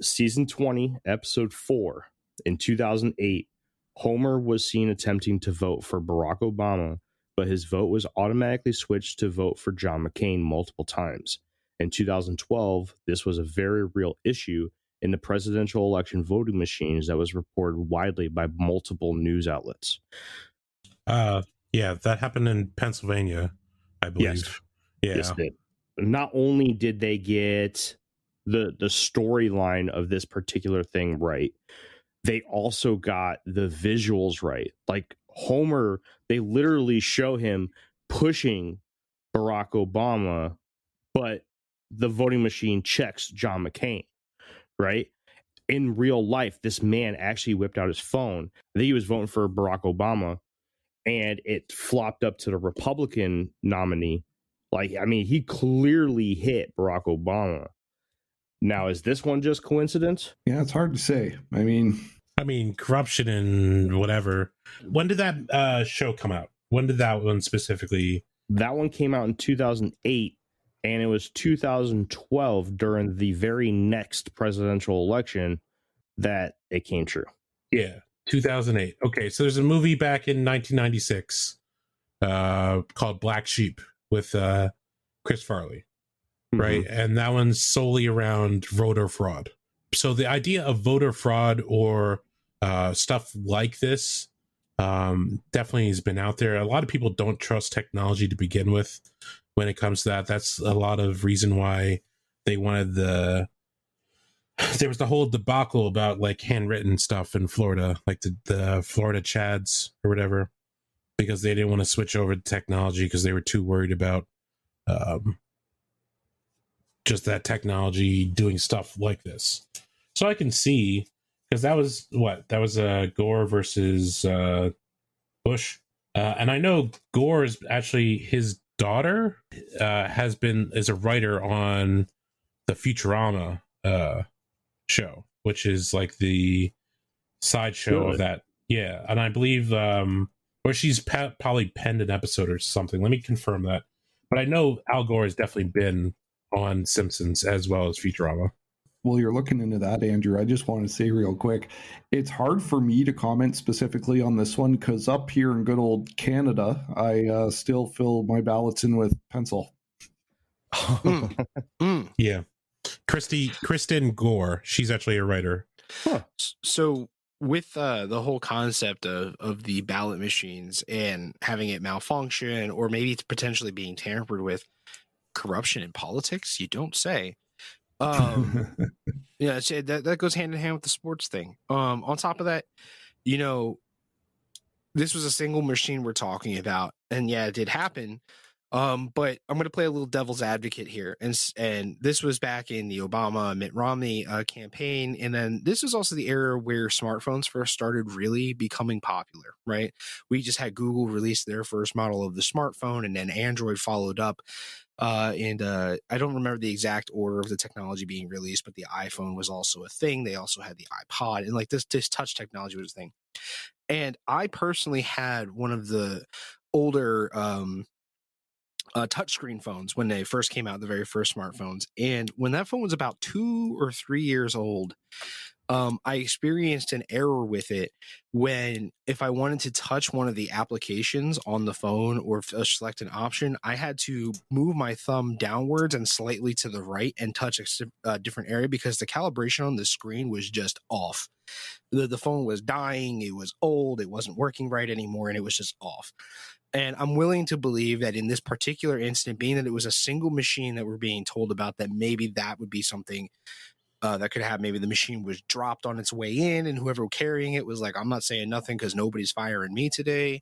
Season 20, episode 4. In 2008, Homer was seen attempting to vote for Barack Obama, but his vote was automatically switched to vote for John McCain multiple times. In 2012, this was a very real issue in the presidential election voting machines that was reported widely by multiple news outlets. Yeah, that happened in Pennsylvania, I believe. Yes. Yeah. Yes, it did. Not only did they get the storyline of this particular thing right, they also got the visuals right. Like Homer, they literally show him pushing Barack Obama, but the voting machine checks John McCain, right? In real life, this man actually whipped out his phone. I think he was voting for Barack Obama, and it flopped up to the Republican nominee. Like, I mean, he clearly hit Barack Obama. Now, is this one just coincidence? Yeah, it's hard to say. I mean, corruption and whatever. When did that show come out? When did that one specifically? That one came out in 2008, and it was 2012 during the very next presidential election that it came true. Yeah, 2008. Okay, so there's a movie back in 1996 called Black Sheep with Chris Farley, right? Mm-hmm. And that one's solely around voter fraud. So the idea of voter fraud or stuff like this definitely has been out there. A lot of people don't trust technology to begin with when it comes to that. That's a lot of reason why they wanted there was the whole debacle about like handwritten stuff in Florida, like the Florida Chads or whatever, because they didn't want to switch over to technology because they were too worried about just that technology doing stuff like this. So I can see, because that was Gore versus Bush, and I know Gore is actually, his daughter is a writer on the Futurama show, which is like the side show of that. Yeah, and I believe where she's probably penned an episode or something. Let me confirm that. But I know Al Gore has definitely been on Simpsons as well as Futurama. Well, you're looking into that, Andrew. I just want to say real quick, it's hard for me to comment specifically on this one because up here in good old Canada, I still fill my ballots in with pencil. Yeah. Kristen Gore, she's actually a writer. Huh. So with the whole concept of the ballot machines and having it malfunction or maybe it's potentially being tampered with, corruption in politics, you don't say. Yeah, that goes hand in hand with the sports thing. On top of that, this was a single machine we're talking about, and yeah, it did happen. But I'm going to play a little devil's advocate here, and this was back in the Obama Mitt Romney campaign, and then this was also the era where smartphones first started really becoming popular. Right, we just had Google release their first model of the smartphone, and then Android followed up. And I don't remember the exact order of the technology being released, but the iPhone was also a thing. They also had the iPod, and like this touch technology was a thing. And I personally had one of the older touchscreen phones when they first came out, the very first smartphones. And when that phone was about 2 or 3 years old, I experienced an error with it when if I wanted to touch one of the applications on the phone or select an option, I had to move my thumb downwards and slightly to the right and touch a different area because the calibration on the screen was just off. The phone was dying. It was old. It wasn't working right anymore. And it was just off. And I'm willing to believe that in this particular incident, being that it was a single machine that we're being told about, that maybe that would be something that could have. Maybe the machine was dropped on its way in, and whoever was carrying it was like, "I'm not saying nothing because nobody's firing me today."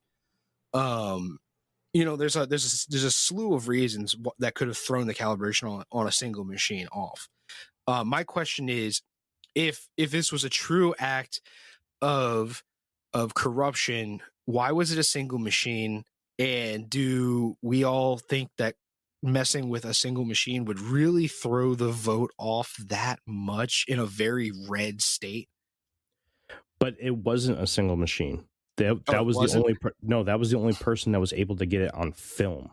There's a slew of reasons that could have thrown the calibration on a single machine off. My question is, if this was a true act of corruption, why was it a single machine? And do we all think that messing with a single machine would really throw the vote off that much in a very red state? But it wasn't a single machine. That was wasn't? the only that was the only person that was able to get it on film.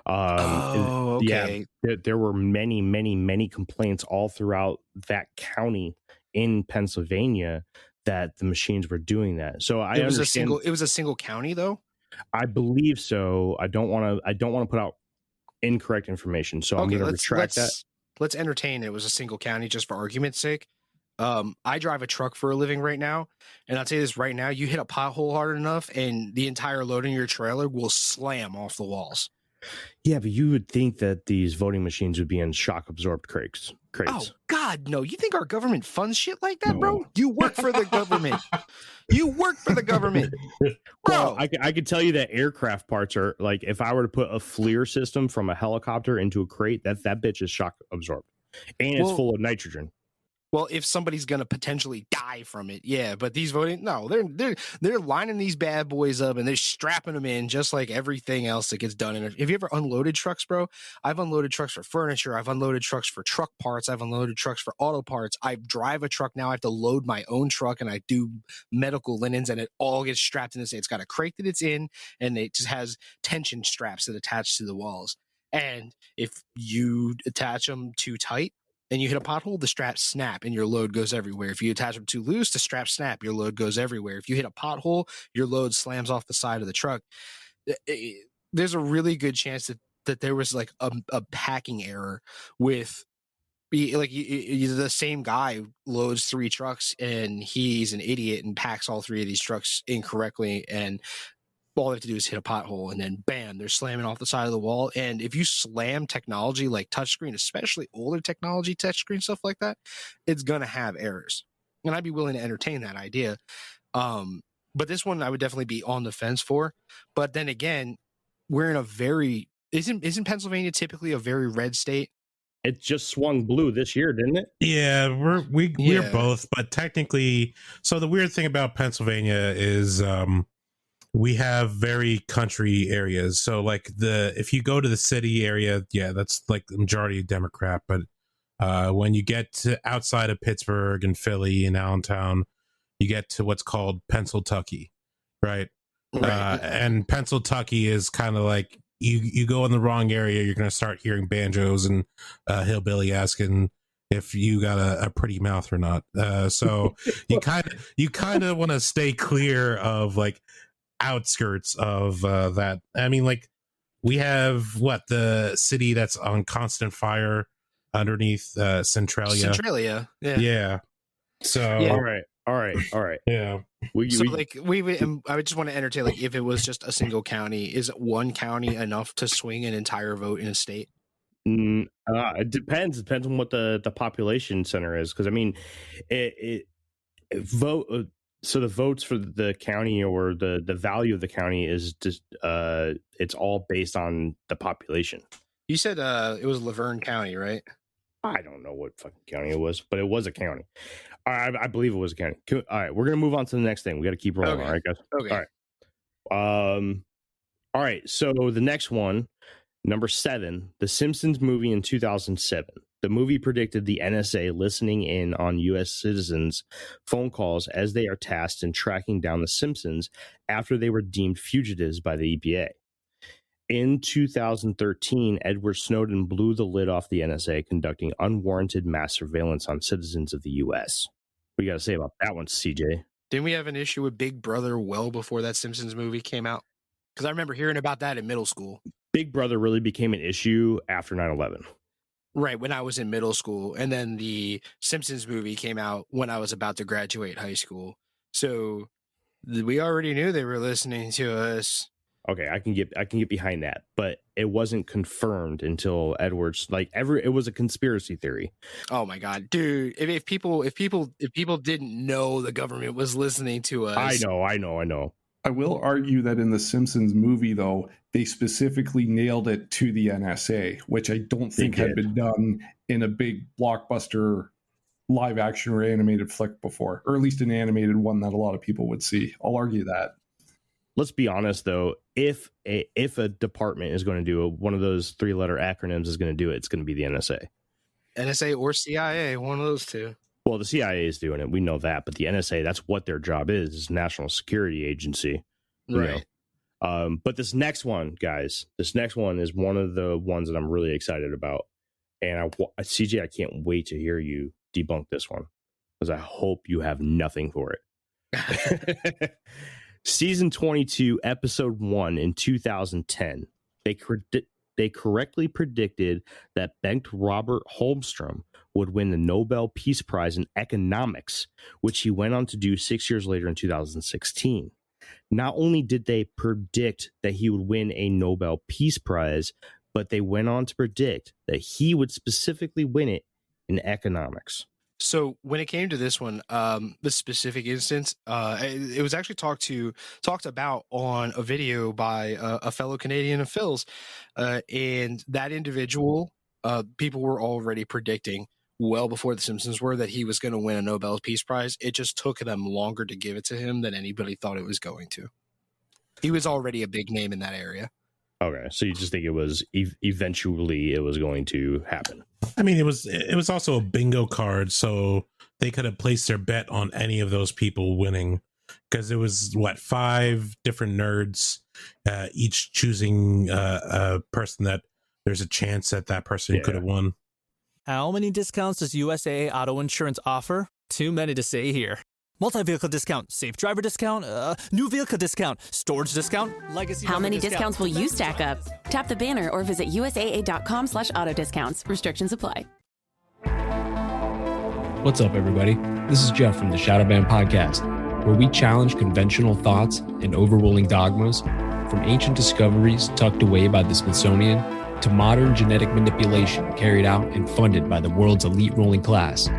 Okay. Yeah, there were many complaints all throughout that county in Pennsylvania that the machines were doing that. So I understand. It was a single county, though. I believe so. I don't want to put out incorrect information, so I'm going to retract that. Let's entertain it was a single county just for argument's sake. I drive a truck for a living right now, and I'll tell you this right now: you hit a pothole hard enough, and the entire load in your trailer will slam off the walls. Yeah, but you would think that these voting machines would be in shock-absorbed crates. Oh, God, no. You think our government funds shit like that, bro? You work for the government. You work for the government. Bro. Well, I could tell you that aircraft parts are, like, if I were to put a FLIR system from a helicopter into a crate, that bitch is shock-absorbed. And it's full of nitrogen. Well, if somebody's gonna potentially die from it, yeah. But these voting, no, they're lining these bad boys up and they're strapping them in just like everything else that gets done. And have you ever unloaded trucks, bro? I've unloaded trucks for furniture. I've unloaded trucks for truck parts. I've unloaded trucks for auto parts. I drive a truck now. I have to load my own truck, and I do medical linens, and it all gets strapped in this. It's got a crate that it's in, and it just has tension straps that attach to the walls. And if you attach them too tight and you hit a pothole, the straps snap and your load goes everywhere. If you attach them too loose, the straps snap, your load goes everywhere. If you hit a pothole, your load slams off the side of the truck. There's a really good chance that there was like a packing error with, like, the same guy loads 3 trucks and he's an idiot and packs all 3 of these trucks incorrectly, and all they have to do is hit a pothole, and then bam, they're slamming off the side of the wall. And if you slam technology like touchscreen, especially older technology, touchscreen stuff like that, it's gonna have errors. And I'd be willing to entertain that idea. But this one I would definitely be on the fence for. But then again, we're in a very isn't Pennsylvania typically a very red state? It just swung blue this year, didn't it? Yeah, we're both, but technically, so the weird thing about Pennsylvania is we have very country areas. So like if you go to the city area, yeah, that's like the majority Democrat. But when you get to outside of Pittsburgh and Philly and Allentown, you get to what's called Pennsyltucky, right? And Pennsyltucky is kind of like you go in the wrong area, you're going to start hearing banjos and hillbilly asking if you got a pretty mouth or not. So you kind of want to stay clear of like outskirts of that. I mean, like, we have the city that's on constant fire underneath Centralia. Yeah. So all right. Yeah. I would just want to entertain, like, if it was just a single county, is one county enough to swing an entire vote in a state? It depends on what the population center is, because I mean, so the votes for the county, or the value of the county, is just it's all based on the population. You said it was Laverne County, right? I don't know what fucking county it was, but it was a county. I believe it was a county. All right, we're gonna move on to the next thing. We got to keep rolling. Okay. All right, guys. Okay. All right. All right. So the next one, number 7, the Simpsons movie in 2007. The movie predicted the NSA listening in on U.S. citizens' phone calls as they are tasked in tracking down the Simpsons after they were deemed fugitives by the EPA. In 2013, Edward Snowden blew the lid off the NSA, conducting unwarranted mass surveillance on citizens of the U.S. What do you got to say about that one, CJ? Didn't we have an issue with Big Brother well before that Simpsons movie came out? Because I remember hearing about that in middle school. Big Brother really became an issue after 9/11. Right, when I was in middle school. And then the Simpsons movie came out when I was about to graduate high school. So we already knew they were listening to us. Okay, I can get behind that, but it wasn't confirmed until Edwards. It was a conspiracy theory. Oh my god, dude! If people didn't know the government was listening to us, I know. I will argue that in the Simpsons movie, though, they specifically nailed it to the NSA, which I don't think had been done in a big blockbuster live action or animated flick before, or at least an animated one that a lot of people would see. I'll argue that. Let's be honest, though. If a department is going to do one of those 3-letter acronyms is going to do it, it's going to be the NSA. NSA or CIA, one of those two. Well, the CIA is doing it. We know that. But the NSA, that's what their job is National Security Agency. Right. But this next one, guys, is one of the ones that I'm really excited about. And CJ, I can't wait to hear you debunk this one because I hope you have nothing for it. Season 22, episode 1 in 2010. They correctly predicted that Bengt Robert Holmstrom would win the Nobel Peace Prize in economics, which he went on to do 6 years later in 2016. Not only did they predict that he would win a Nobel Peace Prize, but they went on to predict that he would specifically win it in economics. So when it came to this one, this specific instance, it was actually talked about on a video by a fellow Canadian of Phil's, and that individual, people were already predicting well before the Simpsons were that he was going to win a Nobel Peace Prize. It just took them longer to give it to him than anybody thought it was going to. He was already a big name in that area. Okay, so you just think it was eventually it was going to happen? I mean, it was also a bingo card, so they could have placed their bet on any of those people winning, because it was 5 different nerds, each choosing a person that there's a chance that person could have won. How many discounts does USAA Auto Insurance offer? Too many to say here. Multi-vehicle discount, safe driver discount, new vehicle discount, storage discount, legacy. How many discounts will you stack up? Tap the banner or visit usaa.com/auto discounts. Restrictions apply. What's up, everybody? This is Jeff from the Shadowban Podcast, where we challenge conventional thoughts and overruling dogmas, from ancient discoveries tucked away by the Smithsonian to modern genetic manipulation carried out and funded by the world's elite ruling class.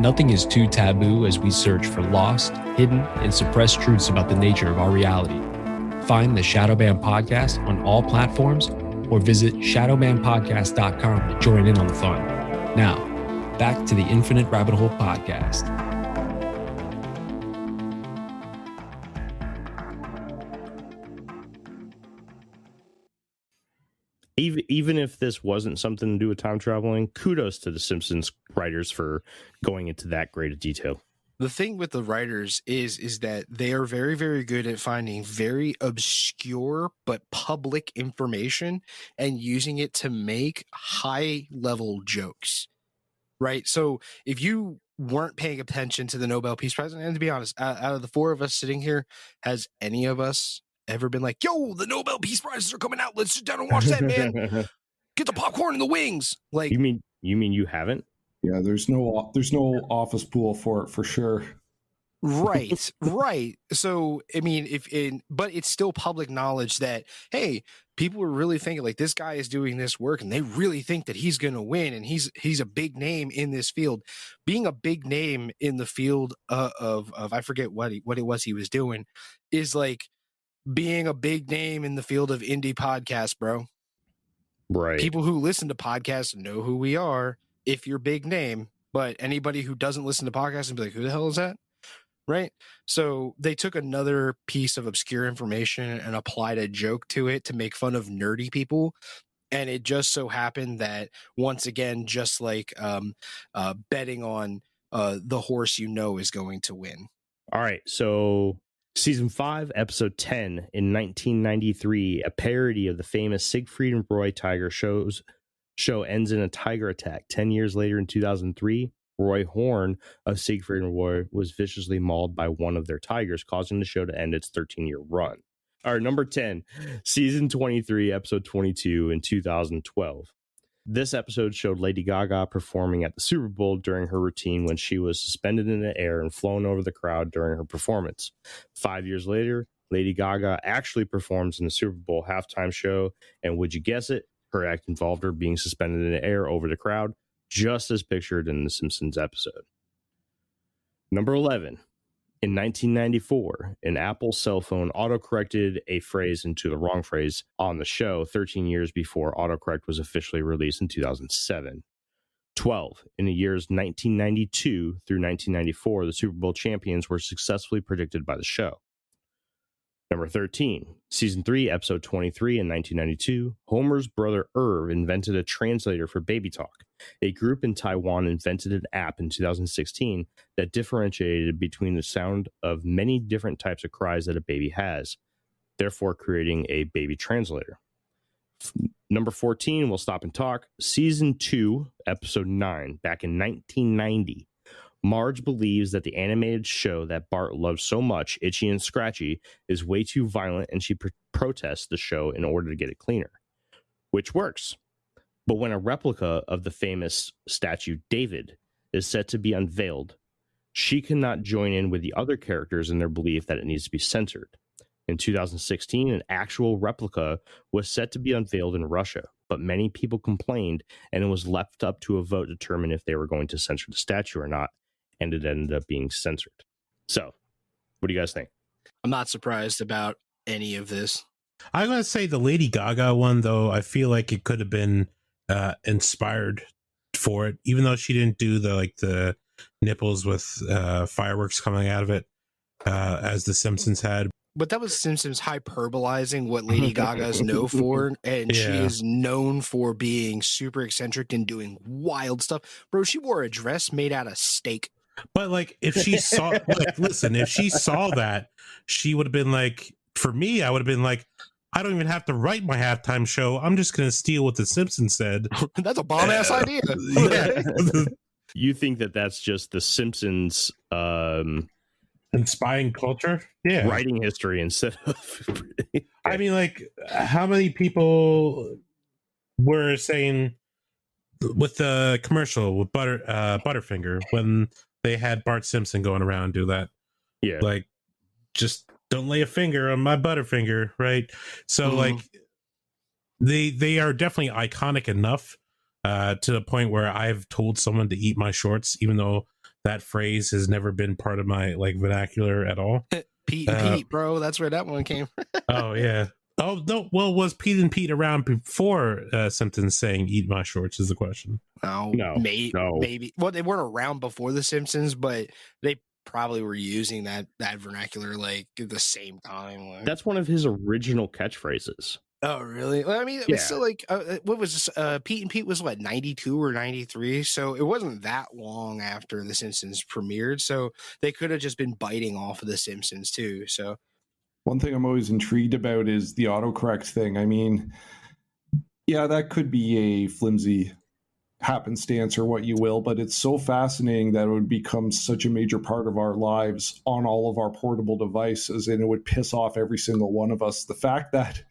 Nothing is too taboo as we search for lost, hidden, and suppressed truths about the nature of our reality. Find the Shadowban Podcast on all platforms or visit shadowbanpodcast.com to join in on the fun. Now, back to the Infinite Rabbit Hole Podcast. Even if this wasn't something to do with time traveling, kudos to the Simpsons writers for going into that great a detail. The thing with the writers is that they are very, very good at finding very obscure but public information and using it to make high-level jokes, right? So if you weren't paying attention to the Nobel Peace Prize, and to be honest, out of the 4 of us sitting here, has any of us ever been like, yo, the Nobel Peace Prizes are coming out, let's sit down and watch that, man, get the popcorn and the wings? Like, you mean you haven't? Yeah, there's no office pool for it, for sure. right So I mean, but it's still public knowledge that, hey, people are really thinking like this guy is doing this work and they really think that he's gonna win, and he's a big name in this field. Being a big name in the field of I forget what it was he was doing, is like being a big name in the field of indie podcasts, bro. Right. People who listen to podcasts know who we are if you're big name, but anybody who doesn't listen to podcasts and be like, who the hell is that? Right. So they took another piece of obscure information and applied a joke to it to make fun of nerdy people. And it just so happened that, once again, just like betting on the horse is going to win. All right. So Season 5, Episode 10, in 1993, a parody of the famous Siegfried and Roy tiger show ends in a tiger attack. 10 years later, in 2003, Roy Horn of Siegfried and Roy was viciously mauled by one of their tigers, causing the show to end its 13-year run. All right, number 10, Season 23, Episode 22, in 2012. This episode showed Lady Gaga performing at the Super Bowl during her routine when she was suspended in the air and flown over the crowd during her performance. 5 years later, Lady Gaga actually performs in the Super Bowl halftime show, and would you guess it? Her act involved her being suspended in the air over the crowd, just as pictured in the Simpsons episode. Number 11. In 1994, an Apple cell phone autocorrected a phrase into the wrong phrase on the show 13 years before autocorrect was officially released in 2007. 12. In the years 1992 through 1994, the Super Bowl champions were successfully predicted by the show. Number 13. Season 3, Episode 23 in 1992, Homer's brother Irv invented a translator for baby talk. A group in Taiwan invented an app in 2016 that differentiated between the sound of many different types of cries that a baby has, therefore creating a baby translator. Number 14, we'll stop and talk. Season 2, Episode 9, back in 1990. Marge believes that the animated show that Bart loves so much, Itchy and Scratchy, is way too violent, and she protests the show in order to get it cleaner, which works. But when a replica of the famous statue David is set to be unveiled, she cannot join in with the other characters in their belief that it needs to be censored. In 2016, an actual replica was set to be unveiled in Russia, but many people complained, and it was left up to a vote to determine if they were going to censor the statue or not, and it ended up being censored. So, what do you guys think? I'm not surprised about any of this. I'm going to say the Lady Gaga one, though. I feel like it could have been inspired for it, even though she didn't do the nipples with fireworks coming out of it as the Simpsons had. But that was Simpsons hyperbolizing what Lady Gaga is known for, and she is known for being super eccentric and doing wild stuff. Bro, she wore a dress made out of steak. But like, if she saw, listen, if she saw that, she would have been like, for me, I would have been like, I don't even have to write my halftime show. I'm just going to steal what the Simpsons said. That's a bomb ass idea. Yeah. You think that that's just the Simpsons Inspiring culture? Yeah. writing history instead of... I mean, like, how many people were saying with the commercial with Butterfinger when they had Bart Simpson going around do that? Yeah. Like, just don't lay a finger on my Butterfinger, right? So like they are definitely iconic enough to the point where I've told someone to eat my shorts, even though that phrase has never been part of my like vernacular at all. Pete and Pete, bro, that's where that one came from. Oh yeah. Oh no. Well, was Pete and Pete around before Simpsons saying "eat my shorts"? Is the question. No. Maybe. Well, they weren't around before the Simpsons, but they probably were using that vernacular like at the same time. Like. That's one of his original catchphrases. Oh, really? Well, I mean, it was still like, what was this? Pete and Pete was what, 92 or 93? So it wasn't that long after The Simpsons premiered. So they could have just been biting off of The Simpsons too. So one thing I'm always intrigued about is the autocorrect thing. I mean, yeah, that could be a flimsy happenstance or what you will, but it's so fascinating that it would become such a major part of our lives on all of our portable devices, and it would piss off every single one of us. The fact that,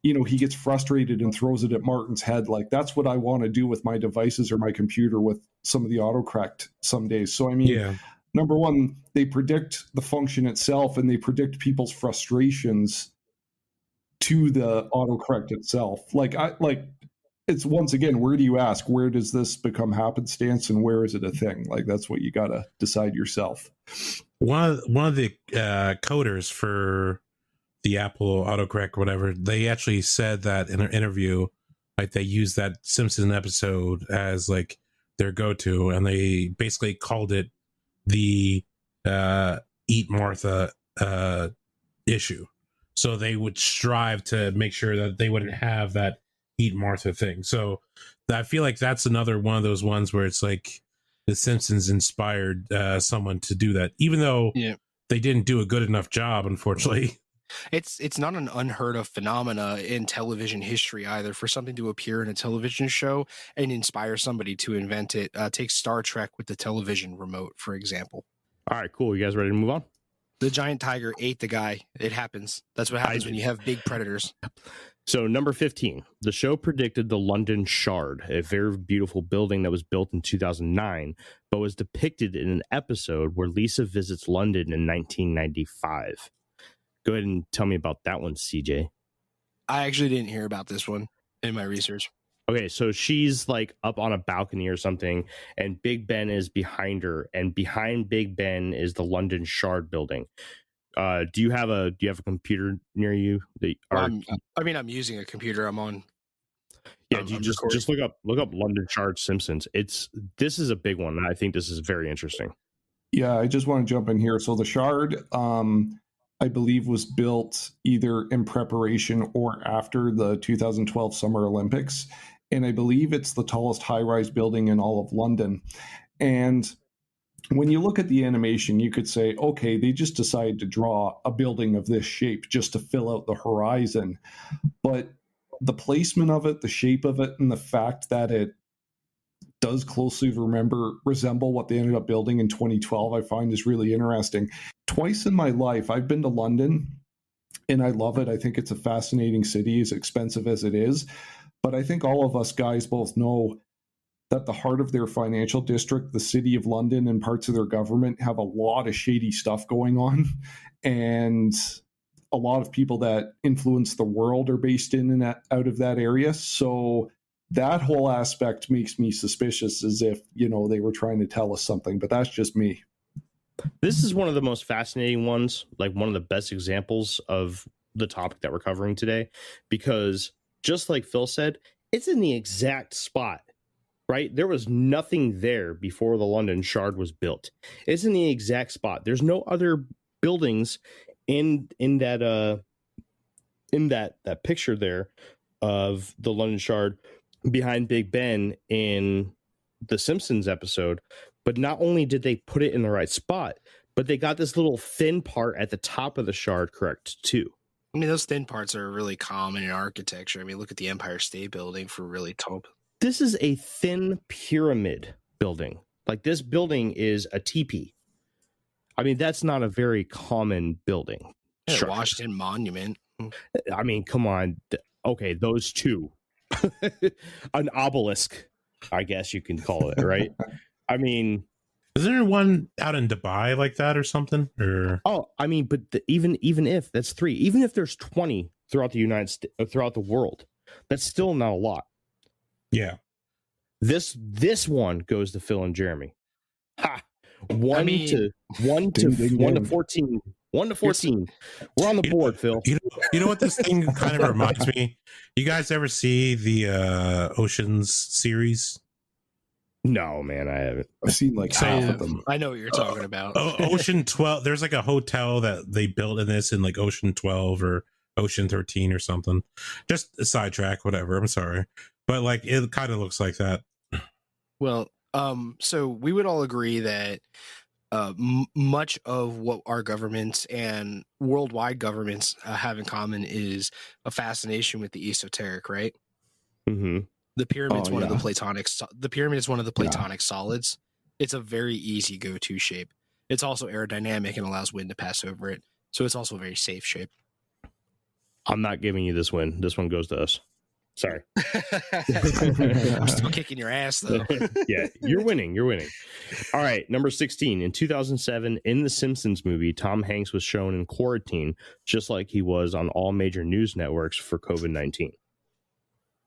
you know, he gets frustrated and throws it at Martin's head, like, that's what I want to do with my devices or my computer with some of the autocorrect some days. So, I mean, number one, they predict the function itself, and they predict people's frustrations to the autocorrect itself. It's, once again, where do you ask? Where does this become happenstance, and where is it a thing? Like, that's what you got to decide yourself. One of the coders for the Apple autocorrect, whatever, they actually said that in an interview, like they used that Simpson episode as like their go-to, and they basically called it the Eat Martha issue. So they would strive to make sure that they wouldn't have that Eat Martha thing. So I feel like that's another one of those ones where it's like the Simpsons inspired someone to do that, even though they didn't do a good enough job, unfortunately. It's not an unheard of phenomena in television history either, for something to appear in a television show and inspire somebody to invent it. Take Star Trek with the television remote, for example. All right, cool. You guys ready to move on? The giant tiger ate the guy. It happens. That's what happens when you have big predators. So number 15, the show predicted the London Shard, a very beautiful building that was built in 2009, but was depicted in an episode where Lisa visits London in 1995. Go ahead and tell me about that one, CJ. I actually didn't hear about this one in my research. Okay, so she's like up on a balcony or something, and Big Ben is behind her, and behind Big Ben is the London Shard building. Do you have a computer near you? I'm using a computer. I'm on. Yeah, just look up London Shard Simpsons. This is a big one. And I think this is very interesting. Yeah, I just want to jump in here. So the Shard, I believe, was built either in preparation or after the 2012 Summer Olympics. And I believe it's the tallest high-rise building in all of London. And when you look at the animation, you could say, okay, they just decided to draw a building of this shape just to fill out the horizon. But the placement of it, the shape of it, and the fact that it does closely resemble what they ended up building in 2012, I find is really interesting. Twice in my life, I've been to London, and I love it. I think it's a fascinating city, as expensive as it is. But I think all of us guys both know that the heart of their financial district, the city of London, and parts of their government have a lot of shady stuff going on. And a lot of people that influence the world are based in and out of that area. So that whole aspect makes me suspicious, as if, they were trying to tell us something, but that's just me. This is one of the most fascinating ones, like one of the best examples of the topic that we're covering today, because just like Phil said, it's in the exact spot, right? There was nothing there before the London Shard was built. It's in the exact spot. There's no other buildings in that picture there of the London Shard behind Big Ben in the Simpsons episode. But not only did they put it in the right spot, but they got this little thin part at the top of the Shard correct too. I mean, those thin parts are really common in architecture. I mean, look at the Empire State Building for really tall. This is a thin pyramid building. Like, this building is a teepee. I mean, that's not a very common building. Yeah, Washington Monument. I mean, come on. Okay, those two. An obelisk, I guess you can call it, right? I mean, isn't there one out in Dubai like that or something? Or I mean, but even if that's 3, even if there's 20 throughout the United States, throughout the world, that's still not a lot. Yeah. This one goes to Phil and Jeremy. Ha! 1 to 14. 1 to 14. We're on the board, Phil. You know what this thing kind of reminds me? You guys ever see the Oceans series? No, man, I haven't. I've seen like half of them. I know what you're talking about. Ocean 12. There's like a hotel that they built in this in like Ocean 12 or Ocean 13 or something. Just a sidetrack, whatever. I'm sorry. But like, it kind of looks like that. Well, so we would all agree that much of what our governments and worldwide governments have in common is a fascination with the esoteric, right? Mm-hmm. The pyramid's one of the platonic. The pyramid is one of the platonic solids. It's a very easy go-to shape. It's also aerodynamic and allows wind to pass over it, so it's also a very safe shape. I'm not giving you this win. This one goes to us. Sorry. I'm still kicking your ass, though. Yeah, you're winning. All right, number 16. In 2007, in the Simpsons movie, Tom Hanks was shown in quarantine, just like he was on all major news networks for COVID-19.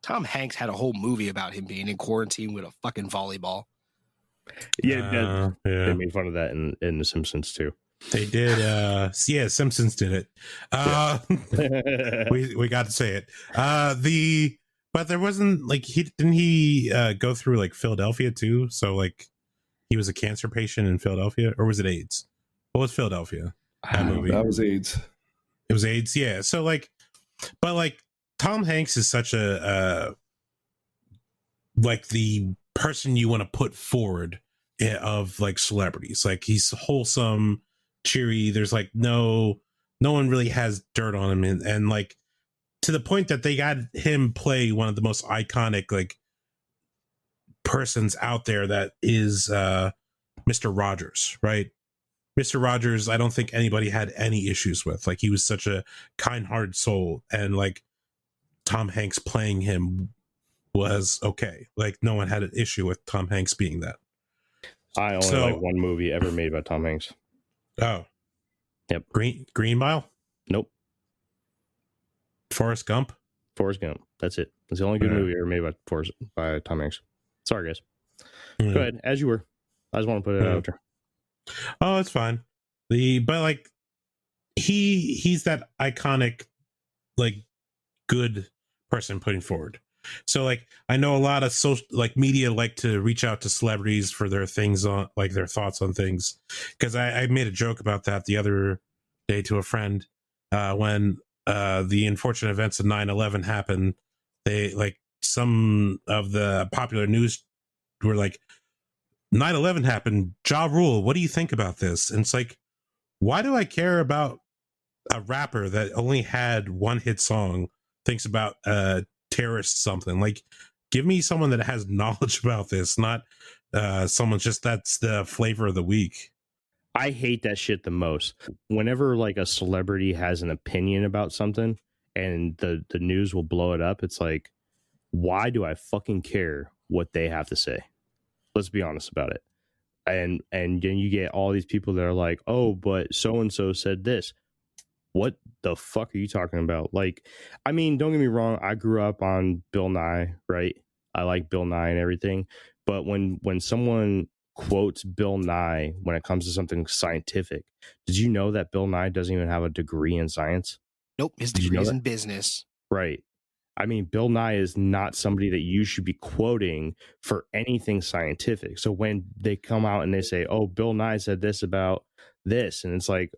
Tom Hanks had a whole movie about him being in quarantine with a fucking volleyball. Yeah, they made fun of that in the Simpsons too. They did. Simpsons did it. We got to say it. But there wasn't like he go through like Philadelphia too. So like he was a cancer patient in Philadelphia, or was it AIDS? What was Philadelphia? That was AIDS. It was AIDS. Yeah. So like, but like Tom Hanks is such a like the person you want to put forward of like celebrities. Like he's wholesome, cheery. There's like no one really has dirt on him, and like to the point that they got him play one of the most iconic like persons out there, that is Mr. Rogers, right? Mr. Rogers, I don't think anybody had any issues with. Like he was such a kind-hearted soul, and like Tom Hanks playing him was okay. Like no one had an issue with Tom Hanks being that. I only like one movie ever made by Tom Hanks. Oh, yep. Green Mile. Nope. Forrest Gump. Forrest Gump. That's it. It's the only good movie ever made by Tom Hanks. Sorry, guys. Go ahead, as you were. I just want to put it out there. Oh, it's fine. But like he's that iconic, like, good person putting forward. So like I know a lot of social like media like to reach out to celebrities for their things on like their thoughts on things. Because I made a joke about that the other day to a friend when the unfortunate events of 9/11 happened. They like some of the popular news were like 9/11 happened. Ja Rule, what do you think about this? And it's like, why do I care about a rapper that only had one hit song thinks about terrorist something? Like, give me someone that has knowledge about this, not someone just that's the flavor of the week. I hate that shit the most. Whenever like a celebrity has an opinion about something and the news will blow it up, it's like, why do I fucking care what they have to say? Let's be honest about it. And then you get all these people that are like, oh, but so and so said this. What the fuck are you talking about? Like, I mean, don't get me wrong. I grew up on Bill Nye, right? I like Bill Nye and everything. But when someone quotes Bill Nye when it comes to something scientific, did you know that Bill Nye doesn't even have a degree in science? Nope, his degree is in business. Right. I mean, Bill Nye is not somebody that you should be quoting for anything scientific. So when they come out and they say, oh, Bill Nye said this about this, and it's like,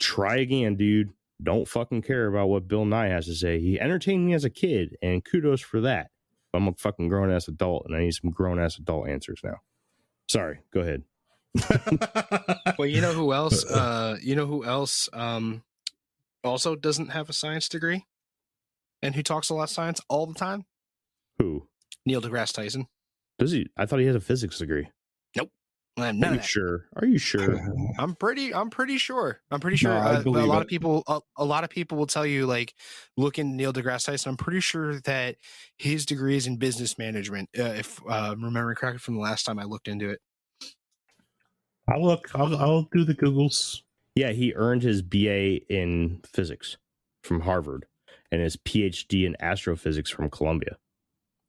try again, dude. Don't fucking care about what Bill Nye has to say. He entertained me as a kid, and kudos for that. I'm a fucking grown-ass adult, and I need some grown-ass adult answers now. Sorry, go ahead. Well, you know who else? Also doesn't have a science degree, and who talks a lot of science all the time? Who? Neil deGrasse Tyson. Does he? I thought he had a physics degree. Nope. Are you sure? Are you sure? I'm pretty sure. I'm pretty sure. No, a lot of people will tell you, like, look into Neil deGrasse Tyson. I'm pretty sure that his degree is in business management. If remembering correctly from the last time I looked into it. I'll look. I'll do the Googles. Yeah, he earned his BA in physics from Harvard and his PhD in astrophysics from Columbia.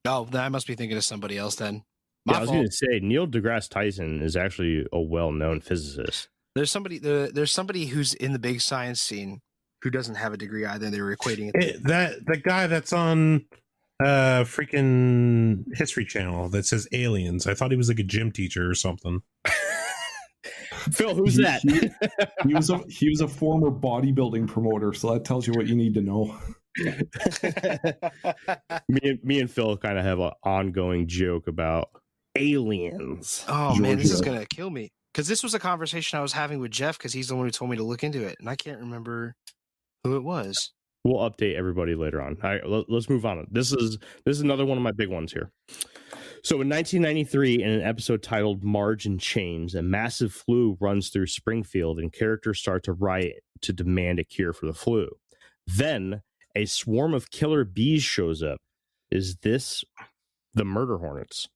Oh, then I must be thinking of somebody else then. Yeah, I was going to say Neil deGrasse Tyson is actually a well-known physicist. There's somebody who's in the big science scene who doesn't have a degree either. They were equating it. The guy that's on freaking History Channel that says aliens. I thought he was like a gym teacher or something. Phil, who's that? He was a former bodybuilding promoter, so that tells you what you need to know. me and Phil kind of have an ongoing joke about aliens. Oh man, this is gonna kill me, because this was a conversation I was having with Jeff, because he's the one who told me to look into it, and I can't remember who it was. We'll update everybody later on. All right, let's move on. This is another one of my big ones here. So in 1993, in an episode titled Marge in Chains, a massive flu runs through Springfield and characters start to riot to demand a cure for the flu. Then a swarm of killer bees shows up. Is this the murder hornets?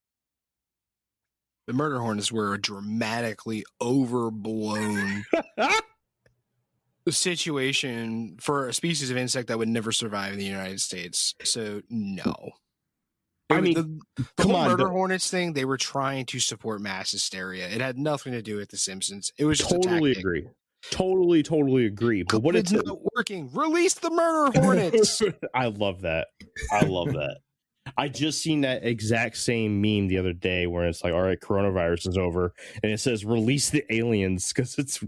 The murder hornets were a dramatically overblown situation for a species of insect that would never survive in the United States. So no. I mean, the whole murder hornets thing, they were trying to support mass hysteria. It had nothing to do with the Simpsons. It was just totally agree. Totally agree. But what it's not working. Release the murder hornets. I love that. I just seen that exact same meme the other day where it's like, all right, coronavirus is over, and it says release the aliens because it's,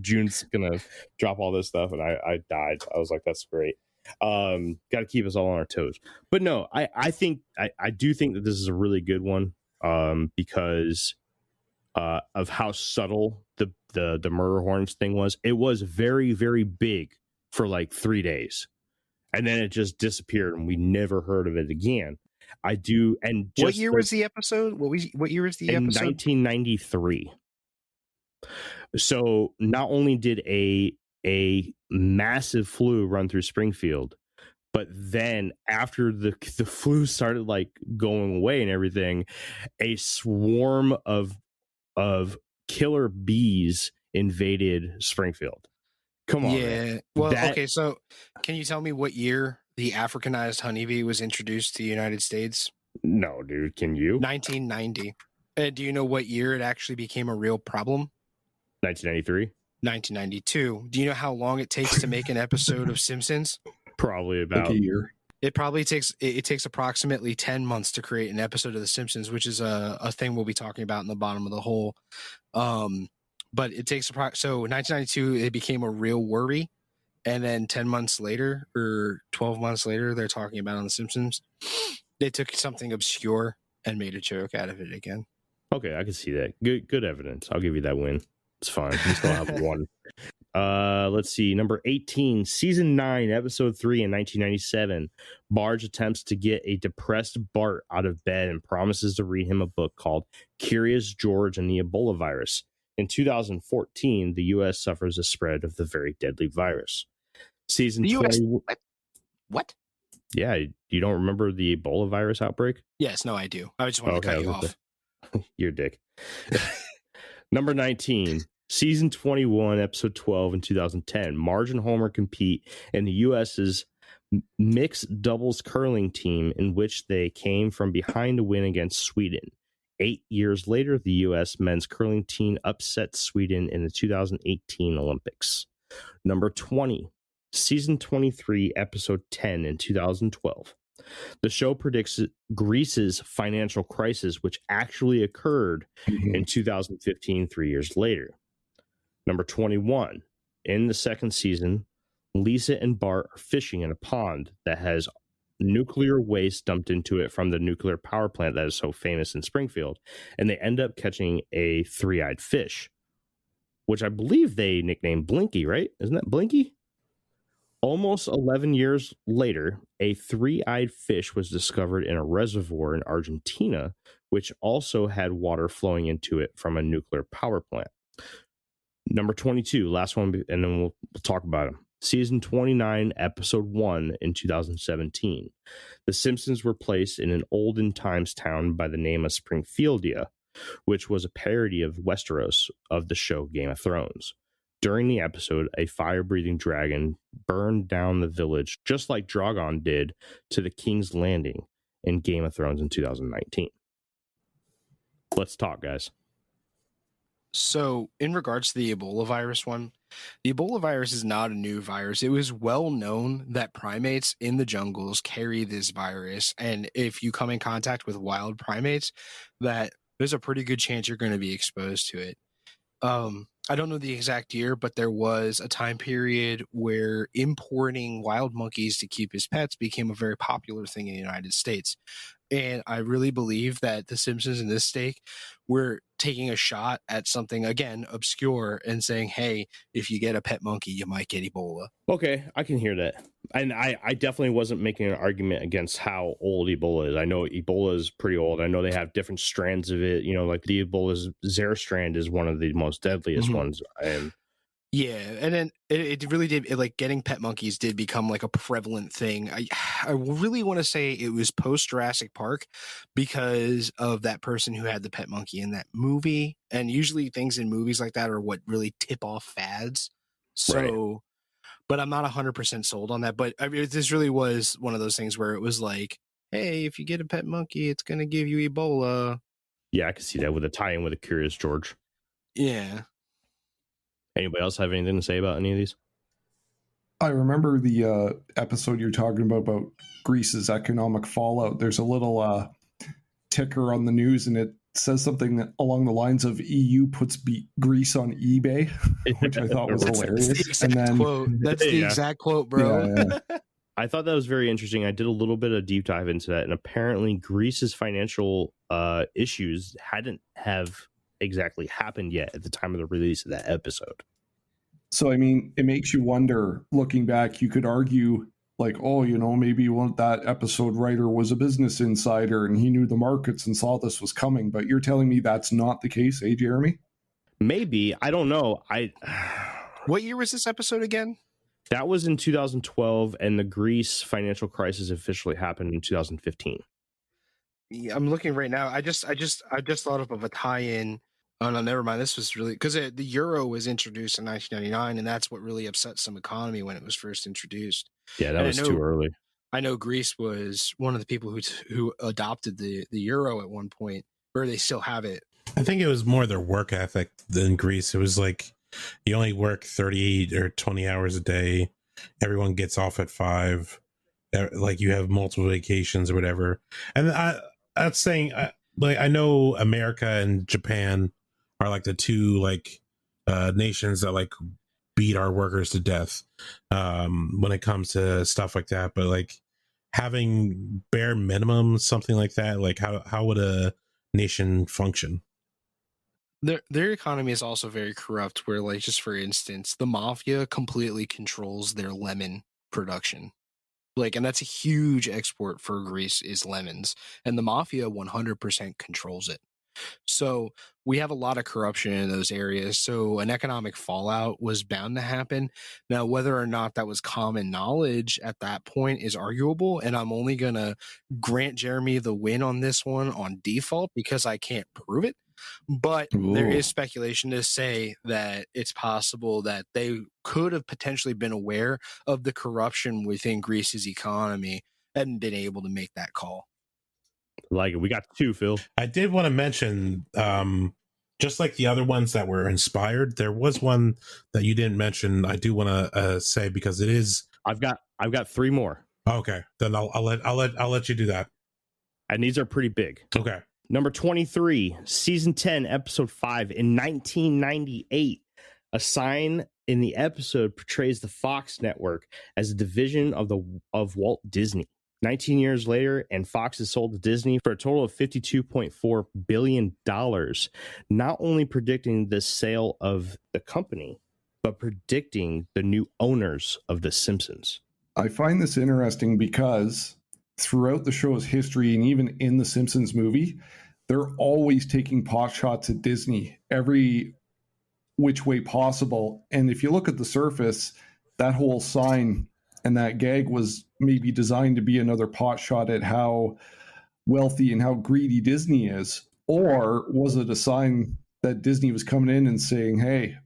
June's gonna drop all this stuff, and I died. I was like, that's great. Got to keep us all on our toes. But no, I think I do think that this is a really good one because of how subtle the murder hornets thing was. It was very, very big for like 3 days, and then it just disappeared, and we never heard of it again. I do. And just what year was the episode? What year was the episode? 1993. So not only did a massive flu run through Springfield, but then after the flu started like going away and everything, a swarm of killer bees invaded Springfield, Come on, man. Yeah. Well, That- okay. So, can you tell me what year the Africanized honeybee was introduced to the United States? No, dude. Can you? 1990. Do you know what year it actually became a real problem? 1993. 1992. Do you know how long it takes to make an episode of Simpsons? Probably about. Like a year. It probably takes it takes approximately 10 months to create an episode of The Simpsons, which is a thing we'll be talking about in the bottom of the hole. But it takes so 1992 it became a real worry, and then 10 months later or 12 months later they're talking about on The Simpsons. They took something obscure and made a joke out of it again. Okay, I can see that. Good evidence. I'll give you that win. It's fine. You still have one. Let's see. Number 18, season 9, episode 3 in 1997. Marge attempts to get a depressed Bart out of bed and promises to read him a book called Curious George and the Ebola Virus. In 2014, the U.S. suffers a spread of the very deadly virus. Season 20. What? Yeah, you don't remember the Ebola virus outbreak? Yes, no, I do. I just wanted to cut you off. You're a dick. Number 19, season 21, episode 12 in 2010. Marge and Homer compete in the U.S.'s mixed doubles curling team, in which they came from behind to win against Sweden. 8 years later, the U.S. men's curling team upset Sweden in the 2018 Olympics. Number 20, season 23, episode 10 in 2012. The show predicts Greece's financial crisis, which actually occurred in 2015, 3 years later. Number 21, in the second season, Lisa and Bart are fishing in a pond that has nuclear waste dumped into it from the nuclear power plant that is so famous in Springfield, and they end up catching a three-eyed fish, which I believe they nicknamed Blinky, right? Isn't that Blinky? Almost 11 years later, a three-eyed fish was discovered in a reservoir in Argentina, which also had water flowing into it from a nuclear power plant. Number 22, last one, and then we'll talk about them. Season 29, episode 1 in 2017. The Simpsons were placed in an olden times town by the name of Springfieldia, which was a parody of Westeros of the show Game of Thrones. During the episode, a fire-breathing dragon burned down the village, just like Drogon did to the King's Landing in Game of Thrones in 2019. Let's talk, guys. So, in regards to the Ebola virus one, the Ebola virus is not a new virus. It was well known that primates in the jungles carry this virus, and if you come in contact with wild primates, that there's a pretty good chance you're going to be exposed to it. I don't know the exact year, but there was a time period where importing wild monkeys to keep as pets became a very popular thing in the United States. And I really believe that the Simpsons in this stake were taking a shot at something, again, obscure and saying, hey, if you get a pet monkey, you might get Ebola. Okay, I can hear that. And I definitely wasn't making an argument against how old Ebola is. I know Ebola is pretty old. I know they have different strands of it. You know, like the Ebola's Zara strand is one of the most deadliest ones. Yeah, and then it really did, like getting pet monkeys did become like a prevalent thing. I really want to say it was post Jurassic Park because of that person who had the pet monkey in that movie. And usually things in movies like that are what really tip off fads. So, right. But I'm not 100% sold on that. But I mean, this really was one of those things where it was like, hey, if you get a pet monkey, it's going to give you Ebola. Yeah, I can see that with a tie-in with a Curious George. Yeah. Anybody else have anything to say about any of these? I remember the episode you're talking about Greece's economic fallout. There's a little ticker on the news, and it says something along the lines of EU puts Greece on eBay, which I thought was hilarious. That's the exact quote, bro. Yeah. I thought that was very interesting. I did a little bit of deep dive into that, and apparently Greece's financial issues hadn't have exactly happened yet at the time of the release of that episode. So, I mean, it makes you wonder, looking back, you could argue like, oh, you know, maybe that episode writer was a business insider and he knew the markets and saw this was coming. But you're telling me that's not the case, eh, Jeremy? Maybe. I don't know. What year was this episode again? That was in 2012, and the Greece financial crisis officially happened in 2015. I'm looking right now. I just thought of a tie-in Oh no, never mind. This was really because the euro was introduced in 1999, and that's what really upset some economy when it was first introduced. Yeah, that And was too early. I know Greece was one of the people who adopted the euro at one point, or they still have it. I think it was more their work ethic than Greece. It was like you only work 38 or 20 hours a day. Everyone gets off at 5. Like you have multiple vacations or whatever. And that's saying, like, I know America and Japan are like the two like nations that like beat our workers to death when it comes to stuff like that. But like having bare minimum, something like that, like how would a nation function? Their economy is also very corrupt, where, like, just for instance, the mafia completely controls their lemon production. Like, and that's a huge export for Greece is lemons, and the mafia 100% controls it. So we have a lot of corruption in those areas. So an economic fallout was bound to happen. Now, whether or not that was common knowledge at that point is arguable. And I'm only going to grant Jeremy the win on this one on default because I can't prove it. But there is speculation to say that it's possible that they could have potentially been aware of the corruption within Greece's economy and been able to make that call. Like, we got 2, Phil. I did want to mention, just like the other ones that were inspired, there was one that you didn't mention. I do want to say because it is. I've got 3 more. Okay, then I'll let you do that. And these are pretty big. Okay. Number 23, season 10, episode 5 in 1998. A sign in the episode portrays the Fox network as a division of Walt Disney. 19 years later, and Fox is sold to Disney for a total of $52.4 billion, not only predicting the sale of the company, but predicting the new owners of The Simpsons. I find this interesting because throughout the show's history, and even in the Simpsons movie, they're always taking pot shots at Disney every which way possible. And if you look at the surface, that whole sign and that gag was maybe designed to be another pot shot at how wealthy and how greedy Disney is. Or was it a sign that Disney was coming in and saying, hey,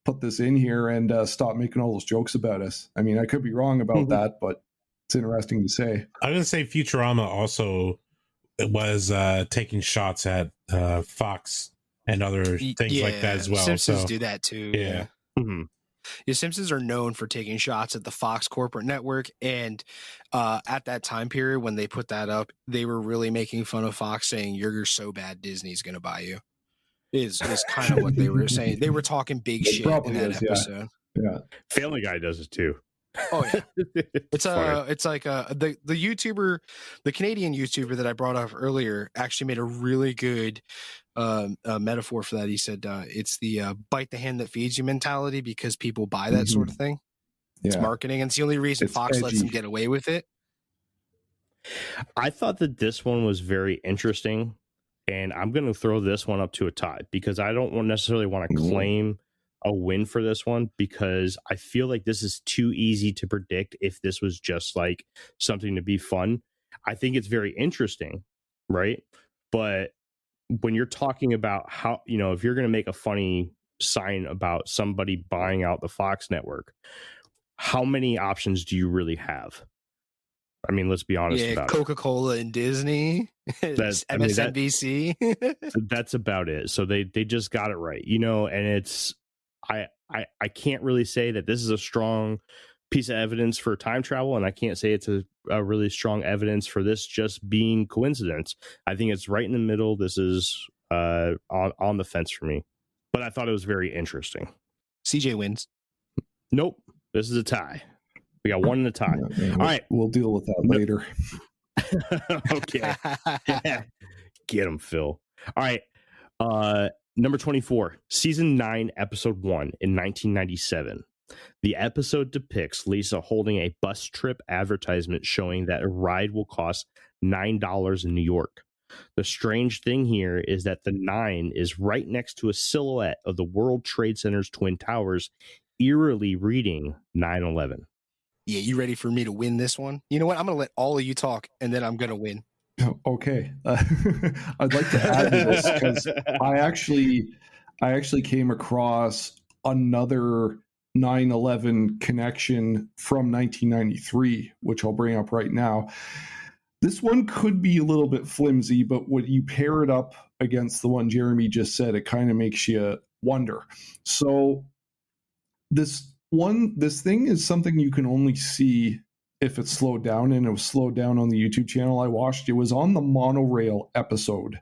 put this in here and stop making all those jokes about us? I mean, I could be wrong about that, but it's interesting to say. I'm going to say Futurama also was taking shots at Fox and other things like that as well. Simpsons do that too. Yeah. Mm-hmm. The Simpsons are known for taking shots at the Fox corporate network, and at that time period when they put that up, they were really making fun of Fox, saying, "You're so bad, Disney's going to buy you." Is kind of what they were saying. They were talking big shit in that episode. Yeah. Family Guy does it too. Oh yeah, it's like the YouTuber, the Canadian YouTuber that I brought up earlier actually made a really good metaphor for that. He said it's the bite the hand that feeds you mentality, because people buy that sort of thing. It's marketing, and it's the only reason Fox lets them get away with it. I thought that this one was very interesting, and I'm going to throw this one up to a tie because I don't necessarily want to claim a win for this one, because I feel like this is too easy to predict if this was just like something to be fun. I think it's very interesting, right? But when you're talking about how, if you're going to make a funny sign about somebody buying out the Fox network, how many options do you really have? I mean, let's be honest about Coca-Cola and Disney, MSNBC. That's about it. So they just got it right, and it's, I can't really say that this is a strong piece of evidence for time travel, and I can't say it's a really strong evidence for this just being coincidence. I think it's right in the middle. This is on the fence for me, but I thought it was very interesting. CJ wins. Nope, this is a tie. We got one in a tie. All right, we'll deal with that later. Okay. Get him, Phil. All right. Number 24, season 9, episode 1 in 1997. The episode depicts Lisa holding a bus trip advertisement showing that a ride will cost $9 in New York. The strange thing here is that the 9 is right next to a silhouette of the World Trade Center's Twin Towers, eerily reading 9/11. Yeah, you ready for me to win this one? You know what? I'm going to let all of you talk, and then I'm going to win. Okay. I'd like to add to this because I actually came across another 9/11 connection from 1993, which I'll bring up right now. This one could be a little bit flimsy, but when you pair it up against the one Jeremy just said, it kind of makes you wonder. So this thing is something you can only see if it's slowed down, and it was slowed down on the YouTube channel I watched. It was on the monorail episode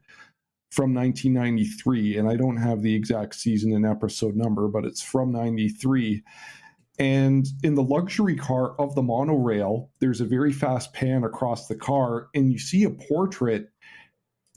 from 1993, and I don't have the exact season and episode number, but it's from 93. And in the luxury car of the monorail, there's a very fast pan across the car, and you see a portrait,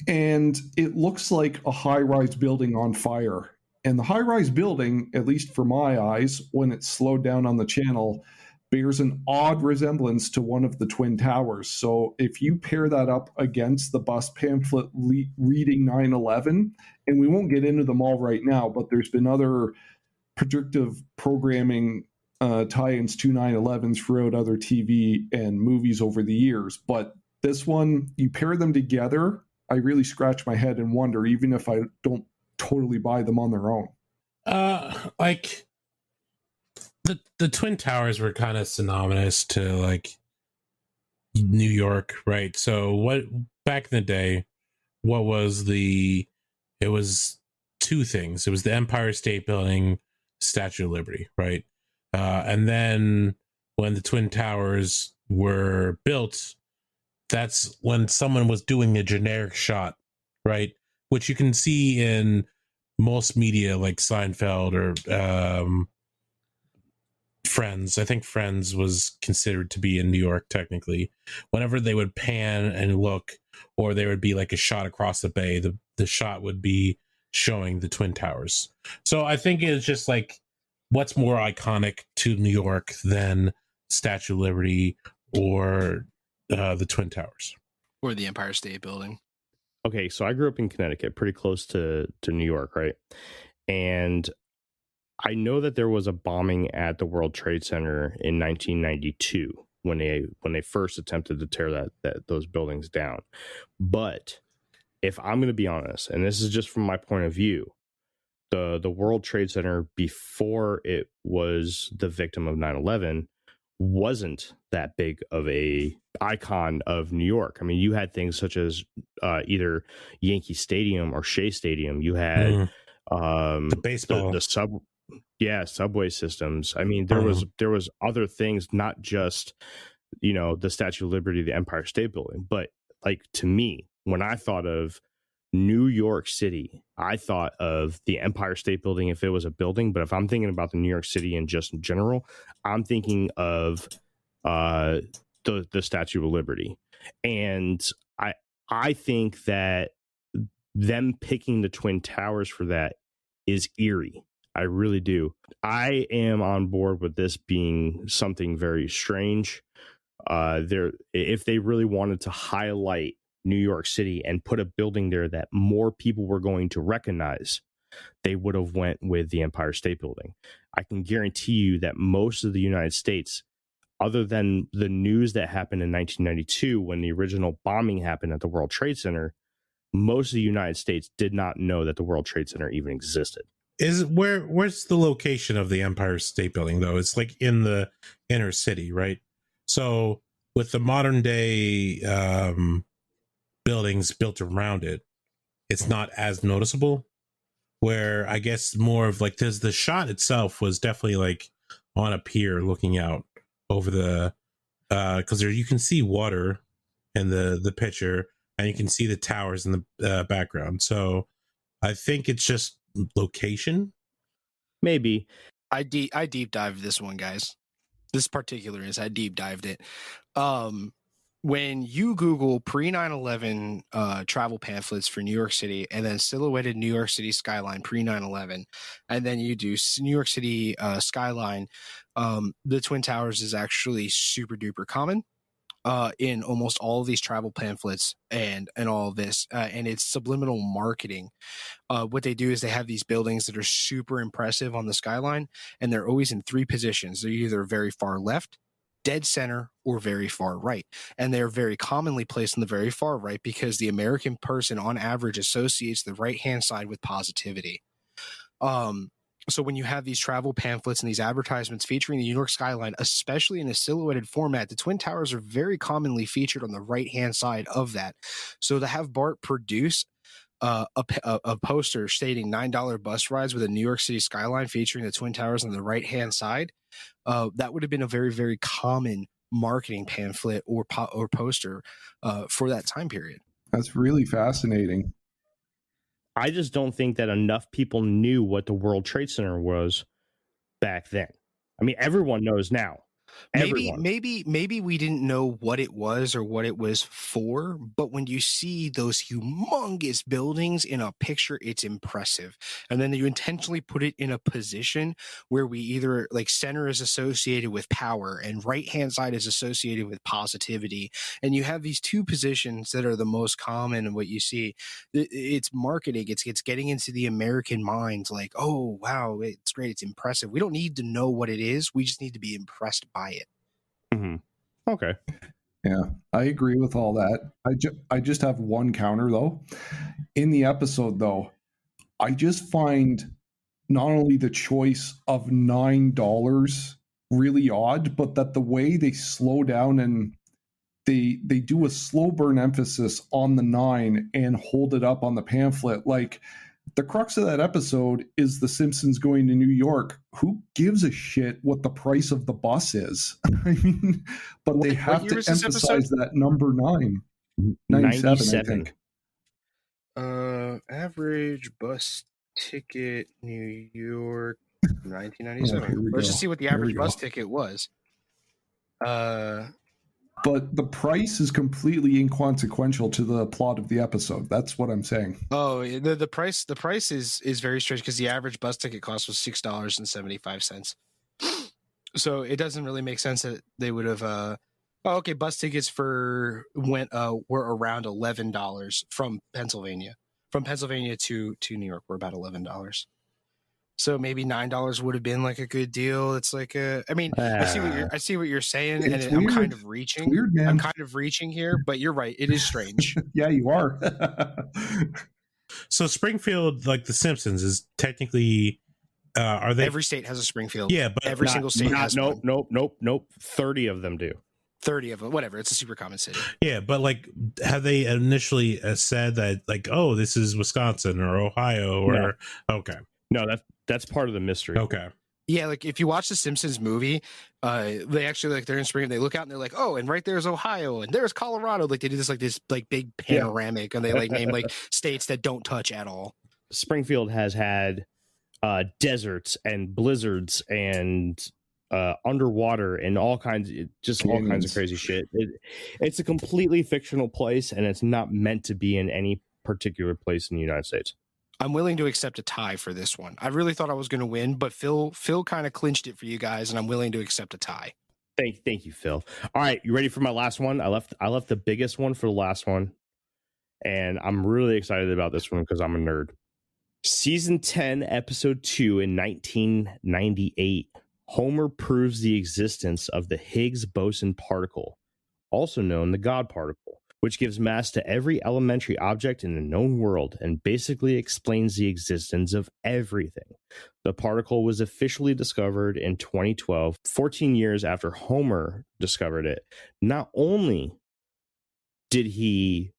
and it looks like a high-rise building on fire. And the high-rise building, at least for my eyes, when it's slowed down on the channel, bears an odd resemblance to one of the Twin Towers. So if you pair that up against the bus pamphlet reading 9/11, and we won't get into them all right now, but there's been other predictive programming tie-ins to 9/11s throughout other TV and movies over the years. But this one, you pair them together, I really scratch my head and wonder, even if I don't totally buy them on their own. Like the Twin Towers were kind of synonymous to like New York, right? So what back in the day, what was it was two things. It was the Empire State Building, Statue of Liberty, right? And then when the Twin Towers were built, that's when someone was doing a generic shot, right? Which you can see in most media like Seinfeld or Friends. I think Friends was considered to be in New York technically. Whenever they would pan and look, or there would be like a shot across the bay, the shot would be showing the Twin Towers. So I think it's just like, what's more iconic to New York than Statue of Liberty or the Twin Towers? Or the Empire State Building. Okay, so I grew up in Connecticut, pretty close to New York, right? And I know that there was a bombing at the World Trade Center in 1992 when they first attempted to tear those buildings down. But if I'm going to be honest, and this is just from my point of view, the World Trade Center before it was the victim of 9/11 wasn't that big of a icon of New York. I mean, you had things such as either Yankee Stadium or Shea Stadium. You had the baseball, the subway systems. I mean, there was other things, not just the Statue of Liberty, the Empire State Building, but like to me, when I thought of New York City, I thought of the Empire State Building if it was a building. But if I'm thinking about the New York City and just in general, I'm thinking of the Statue of Liberty. And I think that them picking the Twin Towers for that is eerie. I really do. I am on board with this being something very strange. If they really wanted to highlight New York City and put a building there that more people were going to recognize, they would have went with the Empire State Building. I can guarantee you that most of the United States, other than the news that happened in 1992 when the original bombing happened at the World Trade Center, most of the United States did not know that the World Trade Center even existed. Where's the location of the Empire State Building though? It's like in the inner city, right? So with the modern day buildings built around it, it's not as noticeable. Where I guess more of like the shot itself was definitely like on a pier looking out over the because you can see water in the picture and you can see the towers in the background. So I think it's just location. Maybe. I deep dived this one, guys. This particular I deep dived it. When you Google pre 9/11 travel pamphlets for New York City and then silhouetted New York City skyline pre 9/11, and then you do New York City skyline, the Twin Towers is actually super duper common in almost all of these travel pamphlets and all of this. And it's subliminal marketing. What they do is they have these buildings that are super impressive on the skyline, and they're always in three positions. They're either very far left, dead center, or very far right. And they're very commonly placed on the very far right because the American person on average associates the right-hand side with positivity. So when you have these travel pamphlets and these advertisements featuring the New York skyline, especially in a silhouetted format, the Twin Towers are very commonly featured on the right-hand side of that. So to have Bart produce a poster stating $9 bus rides with a New York City skyline featuring the Twin Towers on the right-hand side, that would have been a very, very common marketing pamphlet or poster for that time period. That's really fascinating. I just don't think that enough people knew what the World Trade Center was back then. I mean, everyone knows now. Maybe we didn't know what it was or what it was for, but when you see those humongous buildings in a picture, it's impressive. And then you intentionally put it in a position where we either like center is associated with power and right hand side is associated with positivity. And you have these two positions that are the most common in what you see. It's marketing. It's getting into the American mind like, oh, wow, it's great. It's impressive. We don't need to know what it is. We just need to be impressed by it. Mm-hmm. Okay. Yeah, I agree with all that. I just have one counter though. In the episode though, I just find not only the choice of $9 really odd, but that the way they slow down and they do a slow burn emphasis on the 9 and hold it up on the pamphlet. Like the crux of that episode is the Simpsons going to New York. Who gives a shit what the price of the bus is? I mean, but they have to emphasize that number 9. 97, I think. Average bus ticket, New York, 1997. Let's just see what the average bus ticket was. But the price is completely inconsequential to the plot of the episode. That's what I'm saying. Oh, the price is very strange because the average bus ticket cost was $6.75. So it doesn't really make sense that they would have. Bus tickets were around $11 from Pennsylvania. From Pennsylvania to New York were about $11. So maybe $9 would have been like a good deal. It's like I see what you're saying, and I'm kind of reaching. It's weird, man. I'm kind of reaching here, but you're right. It is strange. Yeah, you are. So Springfield, like the Simpsons, is technically are they? Every state has a Springfield. Yeah, but every single state has one. Nope. 30 of them do. 30 of them, whatever. It's a super common city. Yeah, but like, have they initially said that like, oh, this is Wisconsin or Ohio or No. Okay? No, that's part of the mystery. Okay. Yeah, like if you watch the Simpsons movie, they actually like they're in spring and they look out and they're like, oh, and right there's Ohio and there's Colorado. Like they do this big panoramic and they like name like states that don't touch at all. Springfield has had deserts and blizzards and underwater and all kinds of crazy shit. It's a completely fictional place and it's not meant to be in any particular place in the United States. I'm willing to accept a tie for this one. I really thought I was going to win, but Phil kind of clinched it for you guys, and I'm willing to accept a tie. Thank you, Phil. All right, you ready for my last one? I left the biggest one for the last one, and I'm really excited about this one because I'm a nerd. Season 10, episode 2 in 1998, Homer proves the existence of the Higgs boson particle, also known the God particle, which gives mass to every elementary object in the known world and basically explains the existence of everything. The particle was officially discovered in 2012, 14 years after Homer discovered it. Not only did he,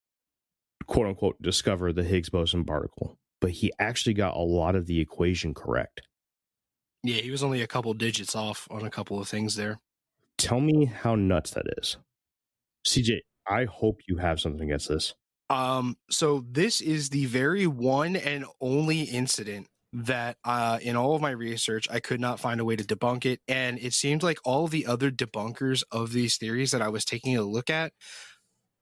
quote unquote, discover the Higgs boson particle, but he actually got a lot of the equation correct. Yeah, he was only a couple digits off on a couple of things there. Tell me how nuts that is. CJ, I hope you have something against this. So this is the very one and only incident that in all of my research, I could not find a way to debunk it. And it seemed like all the other debunkers of these theories that I was taking a look at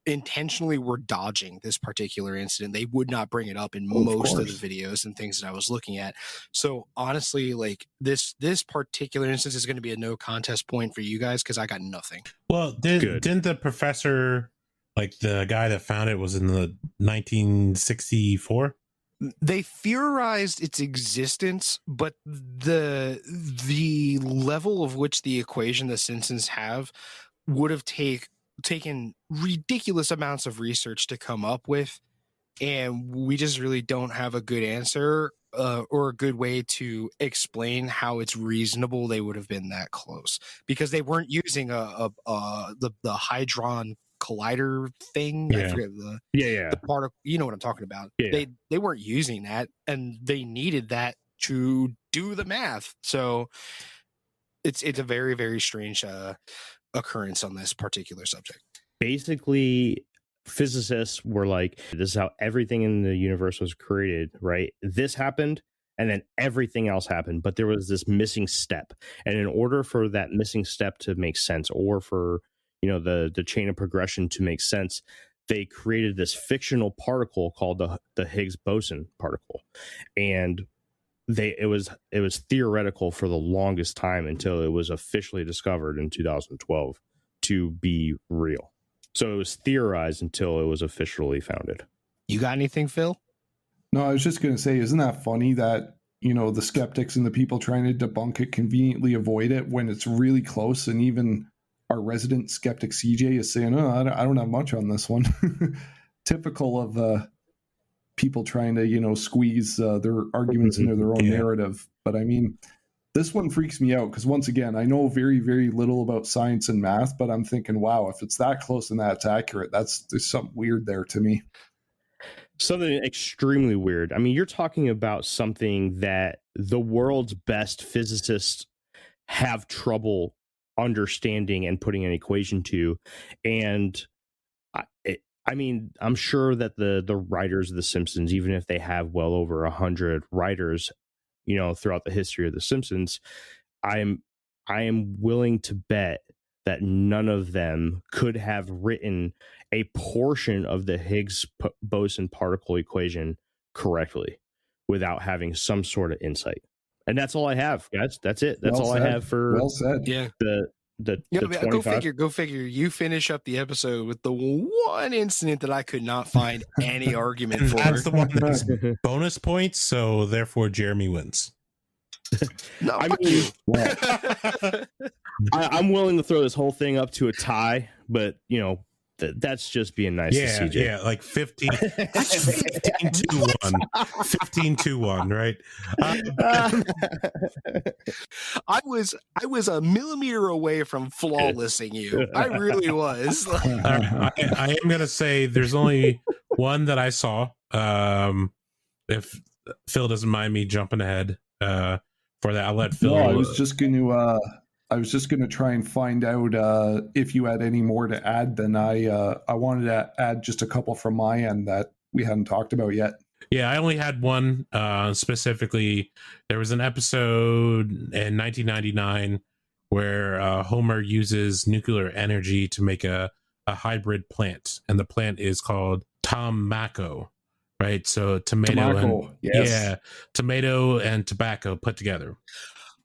intentionally were dodging this particular incident. They would not bring it up in most of the videos and things that I was looking at. So honestly, like this particular instance is going to be a no contest point for you guys because I got nothing. Well, didn't the professor, like the guy that found it, was in the 1964? They theorized its existence, but the level of which the equation the Simpsons have would have taken ridiculous amounts of research to come up with, and we just really don't have a good answer or a good way to explain how it's reasonable they would have been that close, because they weren't using the Hydron collider thing. Yeah. I forget the particle. You know what I'm talking about. Yeah. They weren't using that, and they needed that to do the math. So it's a very, very strange occurrence on this particular subject. Basically, physicists were like, this is how everything in the universe was created, right? This happened, and then everything else happened, but there was this missing step. And in order for that missing step to make sense, or for, you know, the chain of progression to make sense, they created this fictional particle called the Higgs boson particle. And it was theoretical for the longest time until it was officially discovered in 2012 to be real. So it was theorized until it was officially founded. You got anything, Phil? No, I was just going to say, isn't that funny that, you know, the skeptics and the people trying to debunk it conveniently avoid it when it's really close, and even our resident skeptic CJ is saying, oh, I don't have much on this one. Typical of people trying to, you know, squeeze their arguments into their own narrative. But I mean, this one freaks me out because, once again, I know very, very little about science and math, but I'm thinking, wow, if it's that close and that's accurate, there's something weird there to me. Something extremely weird. I mean, you're talking about something that the world's best physicists have trouble understanding and putting an equation to. And I mean, I'm sure that the writers of The Simpsons, even if they have well over 100 writers, you know, throughout the history of The Simpsons, I am willing to bet that none of them could have written a portion of the Higgs boson particle equation correctly without having some sort of insight. And that's all I have, guys. That's it. That's all I have for Yeah. the Yeah, 25. Go figure. You finish up the episode with the one incident that I could not find any argument for. That's the one that's bonus points, so therefore Jeremy wins. No, I fuck mean, you. I'm willing to throw this whole thing up to a tie, but you know, that's just being nice to CJ. Yeah, like 15 to 1. 15 to 1, right? I was a millimeter away from flawlessing you. I really was. I am gonna say there's only one that I saw. If Phil doesn't mind me jumping ahead for that, I'll let Phil. No, I was just going to try and find out if you had any more to add. Then I wanted to add just a couple from my end that we hadn't talked about yet. Yeah, I only had one. Specifically, there was an episode in 1999 where Homer uses nuclear energy to make a hybrid plant, and the plant is called Tomaco, right? So tomato and tobacco put together.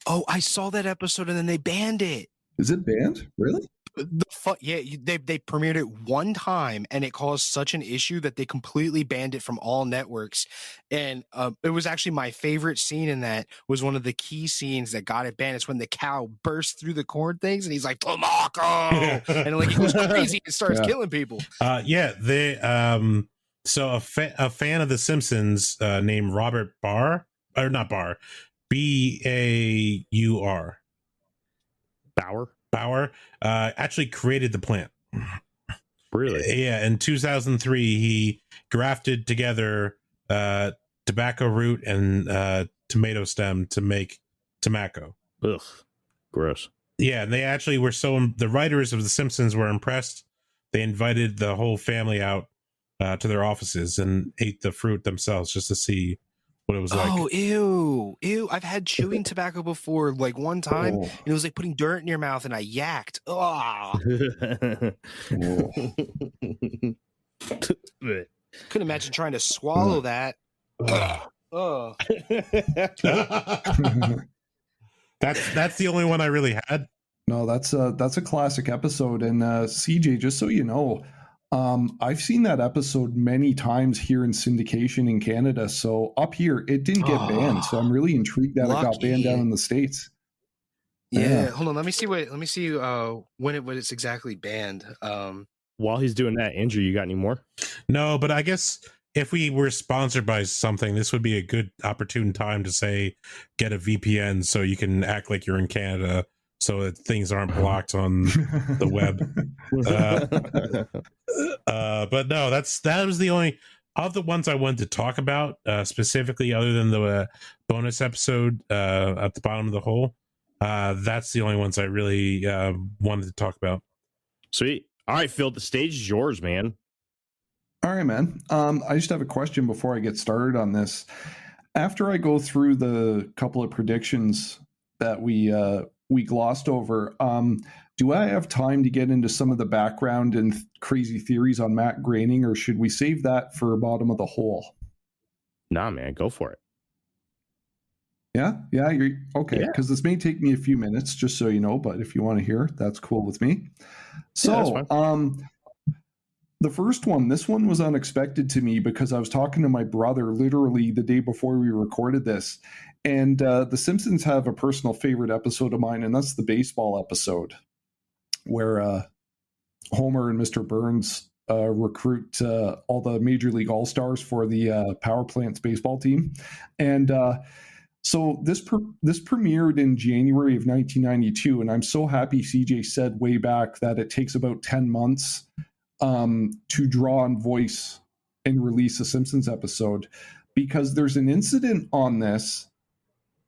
Oh, I saw that episode and then they banned it. Is it banned? Really? They premiered it one time and it caused such an issue that they completely banned it from all networks. And it was actually my favorite scene in that was one of the key scenes that got it banned. It's when the cow bursts through the corn things and he's like, Tomaco! And like he goes crazy and starts killing people. So a fan of The Simpsons named Robert Barr, or not Barr, Baur. Bauer actually created the plant. Really? Yeah, in 2003 he grafted together tobacco root and tomato stem to make tobacco. Ugh, gross. Yeah, and they actually were the writers of The Simpsons were impressed. They invited the whole family out to their offices and ate the fruit themselves just to see what it was like. Oh, ew. I've had chewing tobacco before, like one time, and it was like putting dirt in your mouth, and I yacked. Oh. Couldn't imagine trying to swallow that. Oh. That's the only one I really had. No, that's a classic episode. And CJ, just so you know, I've seen that episode many times here in syndication in Canada. So up here, it didn't get banned. So I'm really intrigued that it got banned down in the States. Yeah. Hold on. Let me see when it's exactly banned. While he's doing that, Andrew, you got any more? No, but I guess if we were sponsored by something, this would be a good opportune time to say, get a VPN so you can act like you're in Canada, so that things aren't blocked on the web. But no, that was the only of the ones I wanted to talk about specifically, other than the bonus episode at the bottom of the hole. That's the only ones I really wanted to talk about. Sweet. All right, Phil, the stage is yours, man. All right, man. I just have a question before I get started on this. After I go through the couple of predictions that we glossed over, do I have time to get into some of the background and crazy theories on Matt Groening, or should we save that for bottom of the hole? Nah, man, go for it. Yeah, you're okay. Because this may take me a few minutes, just so you know. But if you want to hear, that's cool with me. So, the first one, this one was unexpected to me because I was talking to my brother literally the day before we recorded this. And the Simpsons have a personal favorite episode of mine, and that's the baseball episode where Homer and Mr. Burns recruit all the Major League All-Stars for the Power Plants baseball team. And so this premiered in January of 1992, and I'm so happy CJ said way back that it takes about 10 months to draw and voice and release a Simpsons episode, because there's an incident on this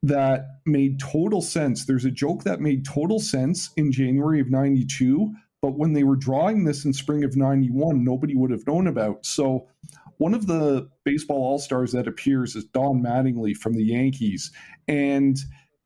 that made total sense. There's a joke that made total sense in January of 92, but when they were drawing this in spring of 91, nobody would have known about. So one of the baseball all-stars that appears is Don Mattingly from the Yankees, and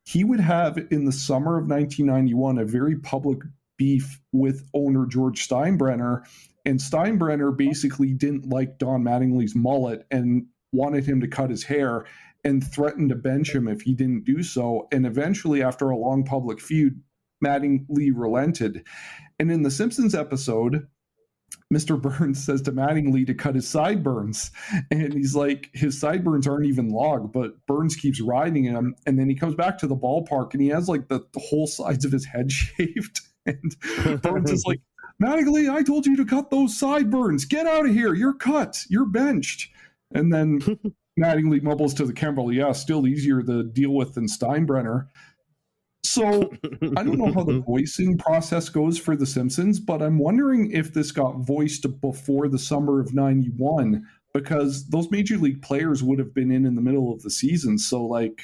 he would have in the summer of 1991 a very public beef with owner George Steinbrenner, and Steinbrenner basically didn't like Don Mattingly's mullet and wanted him to cut his hair and threatened to bench him if he didn't do so. And eventually, after a long public feud, Mattingly relented. And in the Simpsons episode, Mr. Burns says to Mattingly to cut his sideburns. And he's like, his sideburns aren't even logged, but Burns keeps riding him. And then he comes back to the ballpark and he has like the whole sides of his head shaved. And Burns is like, Mattingly, I told you to cut those sideburns. Get out of here. You're cut. You're benched. And then Mattingly mumbles to the camera, yeah, still easier to deal with than Steinbrenner. So I don't know how the voicing process goes for The Simpsons, but I'm wondering if this got voiced before the summer of 91, because those major league players would have been in the middle of the season. So like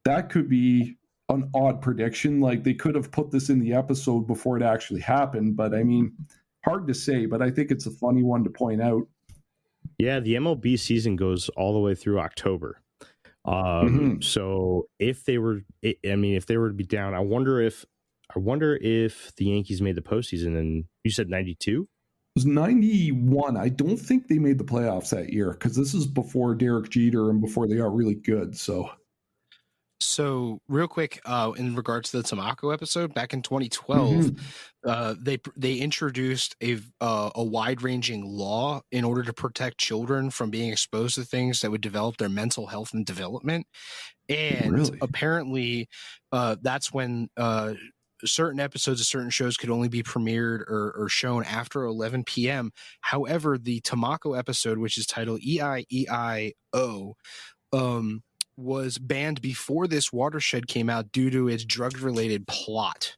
that could be an odd prediction. Like they could have put this in the episode before it actually happened, but I mean, hard to say, but I think it's a funny one to point out. Yeah, the MLB season goes all the way through October. So if they were to be down, I wonder if the Yankees made the postseason. And you said 92? It was 91. I don't think they made the playoffs that year because this is before Derek Jeter and before they got really good. So real quick, in regards to the Tamako episode, back in 2012, they introduced a wide-ranging law in order to protect children from being exposed to things that would develop their mental health and development. And apparently, that's when certain episodes of certain shows could only be premiered or shown after 11 p.m. However, the Tamako episode, which is titled E-I-E-I-O, was banned before this watershed came out due to its drug-related plot.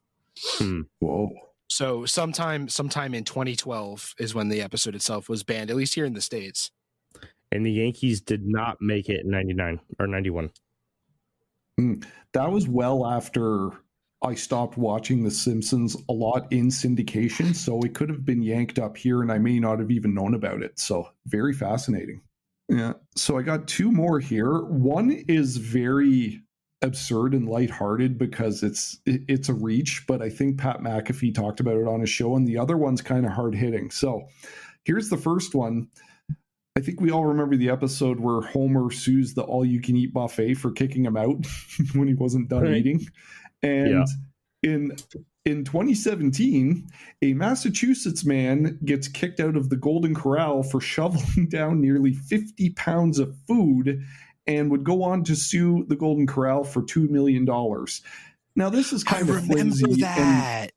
Whoa. So sometime in 2012 is when the episode itself was banned, at least here in the States. And the Yankees did not make it in 99 or 91. That was well after I stopped watching The Simpsons a lot in syndication, so it could have been yanked up here and I may not have even known about it. So very fascinating. Yeah. So I got two more here. One is very absurd and lighthearted because it's a reach, but I think Pat McAfee talked about it on his show, and the other one's kind of hard hitting. So here's the first one. I think we all remember the episode where Homer sues the all-you-can-eat buffet for kicking him out when he wasn't done eating. And in 2017, a Massachusetts man gets kicked out of the Golden Corral for shoveling down nearly 50 pounds of food and would go on to sue the Golden Corral for $2 million. Now, this is kind of flimsy. I remember that.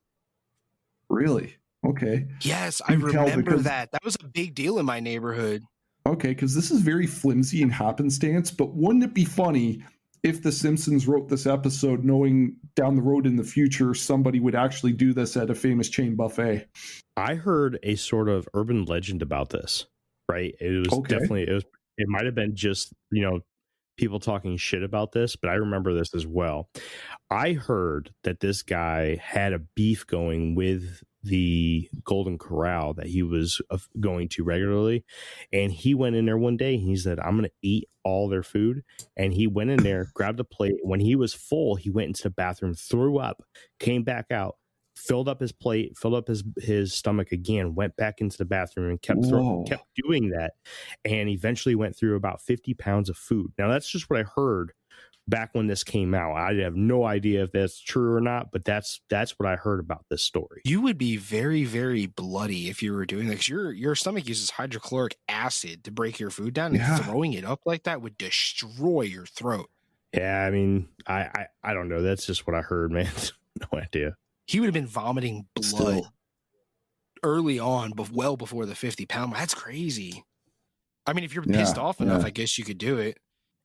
Really? Okay. Yes, I remember that. That was a big deal in my neighborhood. okay, because this is very flimsy and happenstance, but wouldn't it be funny if the Simpsons wrote this episode knowing down the road in the future somebody would actually do this at a famous chain buffet? I heard a sort of urban legend about this, right? It was definitely, it might have been just, people talking shit about this, but I remember this as well. I heard that this guy had a beef going with the Golden Corral that he was going to regularly, and he went in there one day and he said, I'm going to eat all their food. And he went in there, grabbed a plate. When he was full, he went into the bathroom, threw up, came back out, filled up his plate, filled up his stomach again, went back into the bathroom and kept doing that, and eventually went through about 50 pounds of food. Now, that's just what I heard back when this came out. I have no idea if that's true or not, but that's what I heard about this story. You would be very, very bloody if you were doing that, because your stomach uses hydrochloric acid to break your food down, and throwing it up like that would destroy your throat. Yeah, I mean, I don't know. That's just what I heard, man. No idea. He would have been vomiting blood early on, but well before the 50-pound. That's crazy. I mean, if you're pissed off enough, I guess you could do it.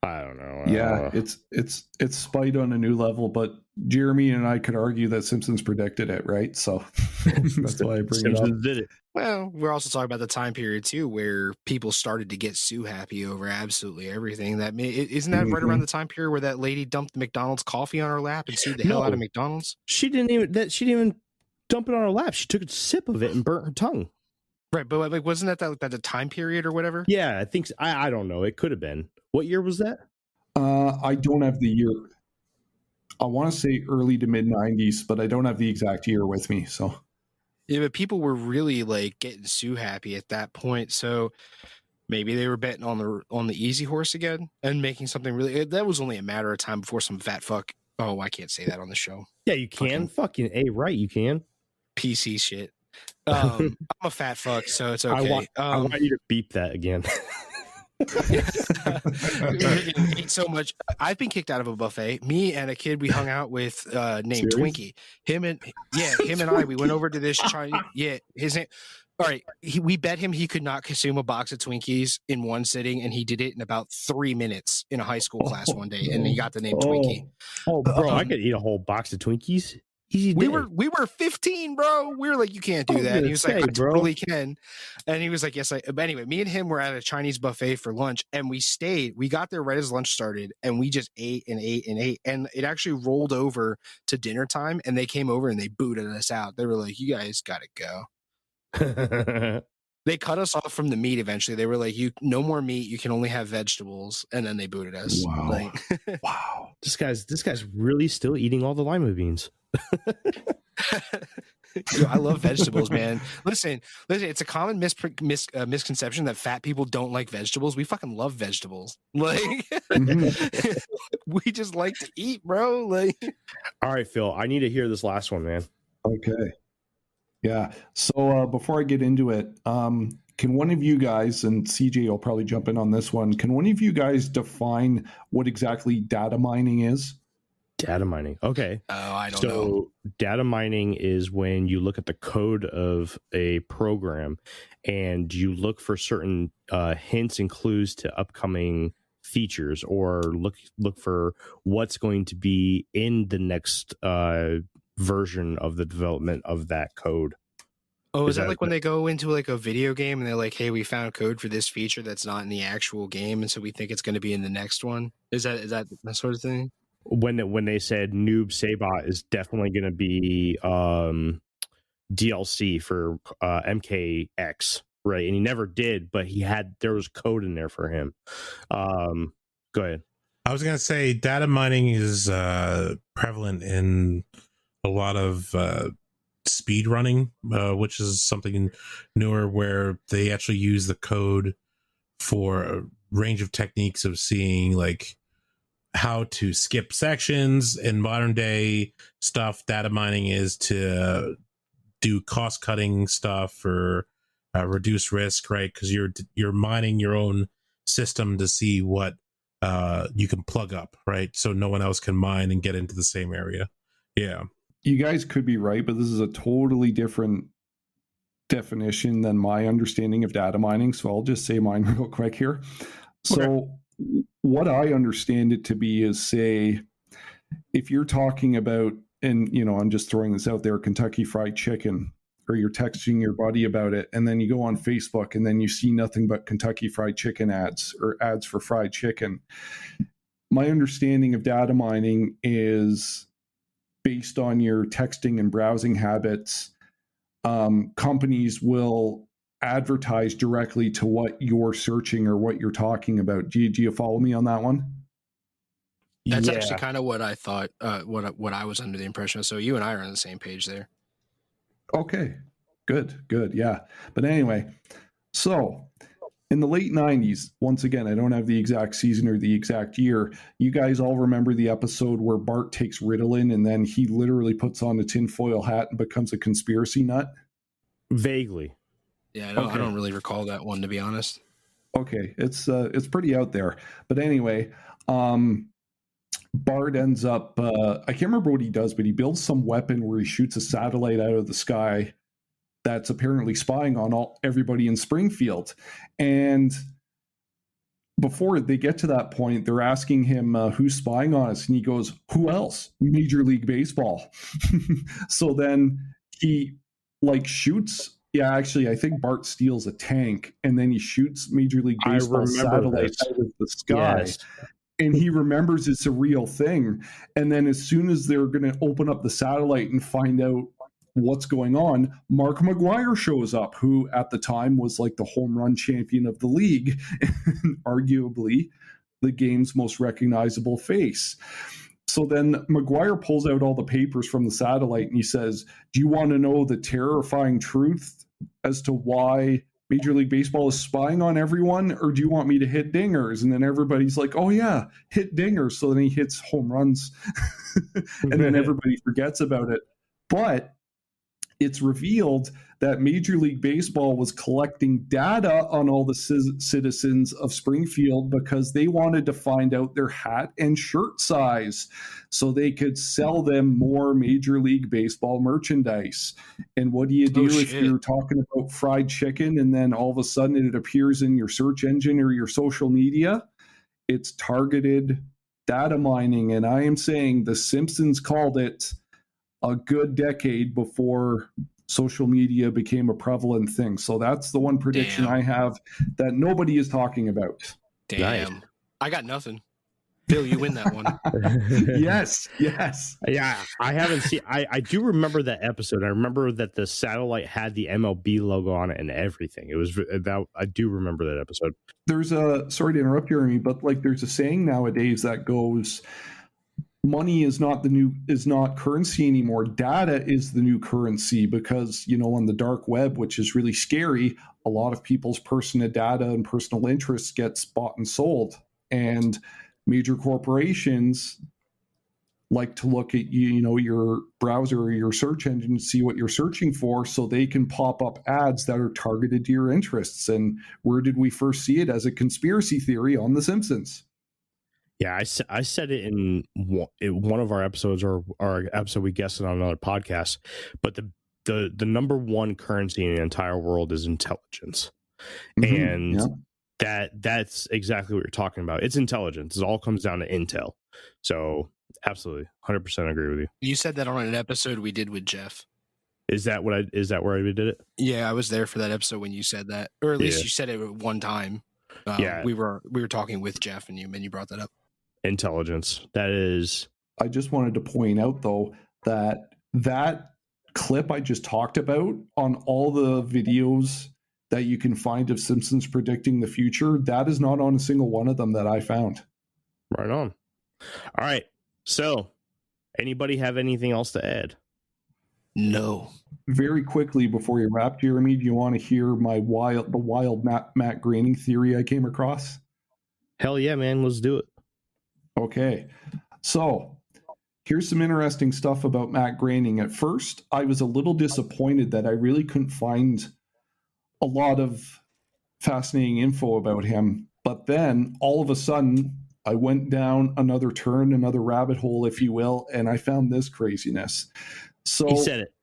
I don't know. It's spite on a new level, but Jeremy and I could argue that Simpsons predicted it, right? So that's why I bring Simpsons it up. did it. Well, we're also talking about the time period too, where people started to get sue happy over absolutely everything. Isn't that right around the time period where that lady dumped the McDonald's coffee on her lap and sued the hell out of McDonald's? She didn't even dump it on her lap. She took a sip of it and burnt her tongue. Right, but like, wasn't that the time period or whatever? Yeah, I think so. I don't know. It could have been. What year was that? I don't have the year. I want to say early to mid 90s, but I don't have the exact year with me. So yeah, but people were really like getting sue happy at that point. So maybe they were betting on the easy horse again and making something really. That was only a matter of time before some fat fuck. Oh, I can't say that on the show. Yeah, you can. Fucking A, right? You can. PC shit. I'm a fat fuck, so it's okay. I want you to beep that again. Ate so much. I've been kicked out of a buffet. Me and a kid we hung out with named Twinkie. Him and I, we went over to this Chinese. Yeah, his name. All right, we bet him he could not consume a box of Twinkies in one sitting, and he did it in about 3 minutes in a high school class one day, and he got the name Twinkie. Oh, bro, I could eat a whole box of Twinkies. Easy day. We were 15, bro. We were like, you can't do that. And he was like, I totally can. And he was like, yes, but anyway, me and him were at a Chinese buffet for lunch, and we stayed. We got there right as lunch started, and we just ate and ate and ate. And it actually rolled over to dinner time, and they came over and they booted us out. They were like, you guys got to go. They cut us off from the meat eventually. They were like, no more meat. You can only have vegetables. And then they booted us. Wow. Wow. This guy's really still eating all the lima beans. I love vegetables, man. Listen, it's a common misconception that fat people don't like vegetables. We fucking love vegetables. Like, we just like to eat, bro. Like, all right, Phil, I need to hear this last one, man. Okay. Yeah. So before I get into it, can one of you guys, and CJ will probably jump in on this one, can one of you guys define what exactly data mining is? Data mining. Okay. Oh, I don't know. So data mining is when you look at the code of a program and you look for certain hints and clues to upcoming features, or look for what's going to be in the next version of the development of that code. Oh, is that like when they go into like a video game and they're like, hey, we found code for this feature that's not in the actual game, and so we think it's going to be in the next one? Is that sort of thing? When they said Noob Saibot is definitely going to be DLC for MKX, right? And he never did, but there was code in there for him. Go ahead. I was going to say data mining is prevalent in a lot of speed running, which is something newer, where they actually use the code for a range of techniques of seeing like how to skip sections. In modern day stuff, data mining is to do cost cutting stuff or reduce risk, right? Because you're mining your own system to see what you can plug up, right? So no one else can mine and get into the same area. Yeah. You guys could be right, but this is a totally different definition than my understanding of data mining, so I'll just say mine real quick here. So what I understand it to be is, say, if you're talking about, and I'm just throwing this out there, Kentucky Fried Chicken, or you're texting your buddy about it, and then you go on Facebook and then you see nothing but Kentucky Fried Chicken ads or ads for fried chicken. My understanding of data mining is based on your texting and browsing habits. Companies will advertise directly to what you're searching or what you're talking about. Do you follow me on that one? That's actually kind of what I thought, what I was under the impression of. So you and I are on the same page there. Okay, good. Yeah. But anyway, so in the late 90s, once again, I don't have the exact season or the exact year. You guys all remember the episode where Bart takes Ritalin and then he literally puts on a tinfoil hat and becomes a conspiracy nut? Vaguely. Yeah, I don't really recall that one, to be honest. Okay, it's pretty out there. But anyway, Bart ends up, I can't remember what he does, but he builds some weapon where he shoots a satellite out of the sky that's apparently spying on everybody in Springfield. And before they get to that point, they're asking him who's spying on us. And he goes, who else? Major League Baseball. So then he shoots. Yeah, actually, I think Bart steals a tank and then he shoots Major League Baseball satellites out of the sky. Yes. And he remembers it's a real thing. And then as soon as they're going to open up the satellite and find out what's going on, Mark McGwire shows up, who at the time was like the home run champion of the league, and arguably the game's most recognizable face. So then McGwire pulls out all the papers from the satellite and he says, do you want to know the terrifying truth as to why Major League Baseball is spying on everyone, or do you want me to hit dingers? And then everybody's like, oh yeah, hit dingers. So then he hits home runs and then everybody forgets about it. But it's revealed that Major League Baseball was collecting data on all the citizens of Springfield because they wanted to find out their hat and shirt size so they could sell them more Major League Baseball merchandise. And what do you do if you're talking about fried chicken and then all of a sudden it appears in your search engine or your social media? It's targeted data mining. And I am saying the Simpsons called it a good decade before social media became a prevalent thing. So that's the one prediction I have that nobody is talking about. Damn. Nice. I got nothing. Phil, you win that one. Yes. Yeah, I haven't seen. I do remember that episode. I remember that the satellite had the MLB logo on it and everything. It was that I do remember that episode. There's sorry to interrupt, Jeremy, but there's a saying nowadays that goes, money is not currency anymore. Data is the new currency because, on the dark web, which is really scary, a lot of people's personal data and personal interests gets bought and sold. And major corporations like to look at your browser or your search engine and see what you're searching for so they can pop up ads that are targeted to your interests. And where did we first see it? As a conspiracy theory on The Simpsons. Yeah, I said it in one of our episodes or our episode we guested on another podcast, but the number one currency in the entire world is intelligence. Mm-hmm, and that's exactly what you're talking about. It's intelligence. It all comes down to intel. So absolutely 100% agree with you. You said that on an episode we did with Jeff. Is that where I did it? Yeah, I was there for that episode when you said that, or at least you said it one time. We were talking with Jeff and you brought that up. Intelligence. That is. I just wanted to point out though that clip I just talked about on all the videos that you can find of Simpsons predicting the future, that is not on a single one of them that I found. Right on. All right. So, anybody have anything else to add? No. Very quickly before you wrap, Jeremy, do you want to hear the wild Matt Groening theory I came across? Hell yeah, man. Let's do it. Okay. So, here's some interesting stuff about Matt Groening. At first, I was a little disappointed that I really couldn't find a lot of fascinating info about him. But then, all of a sudden, I went down another rabbit hole, if you will, and I found this craziness. So he said it.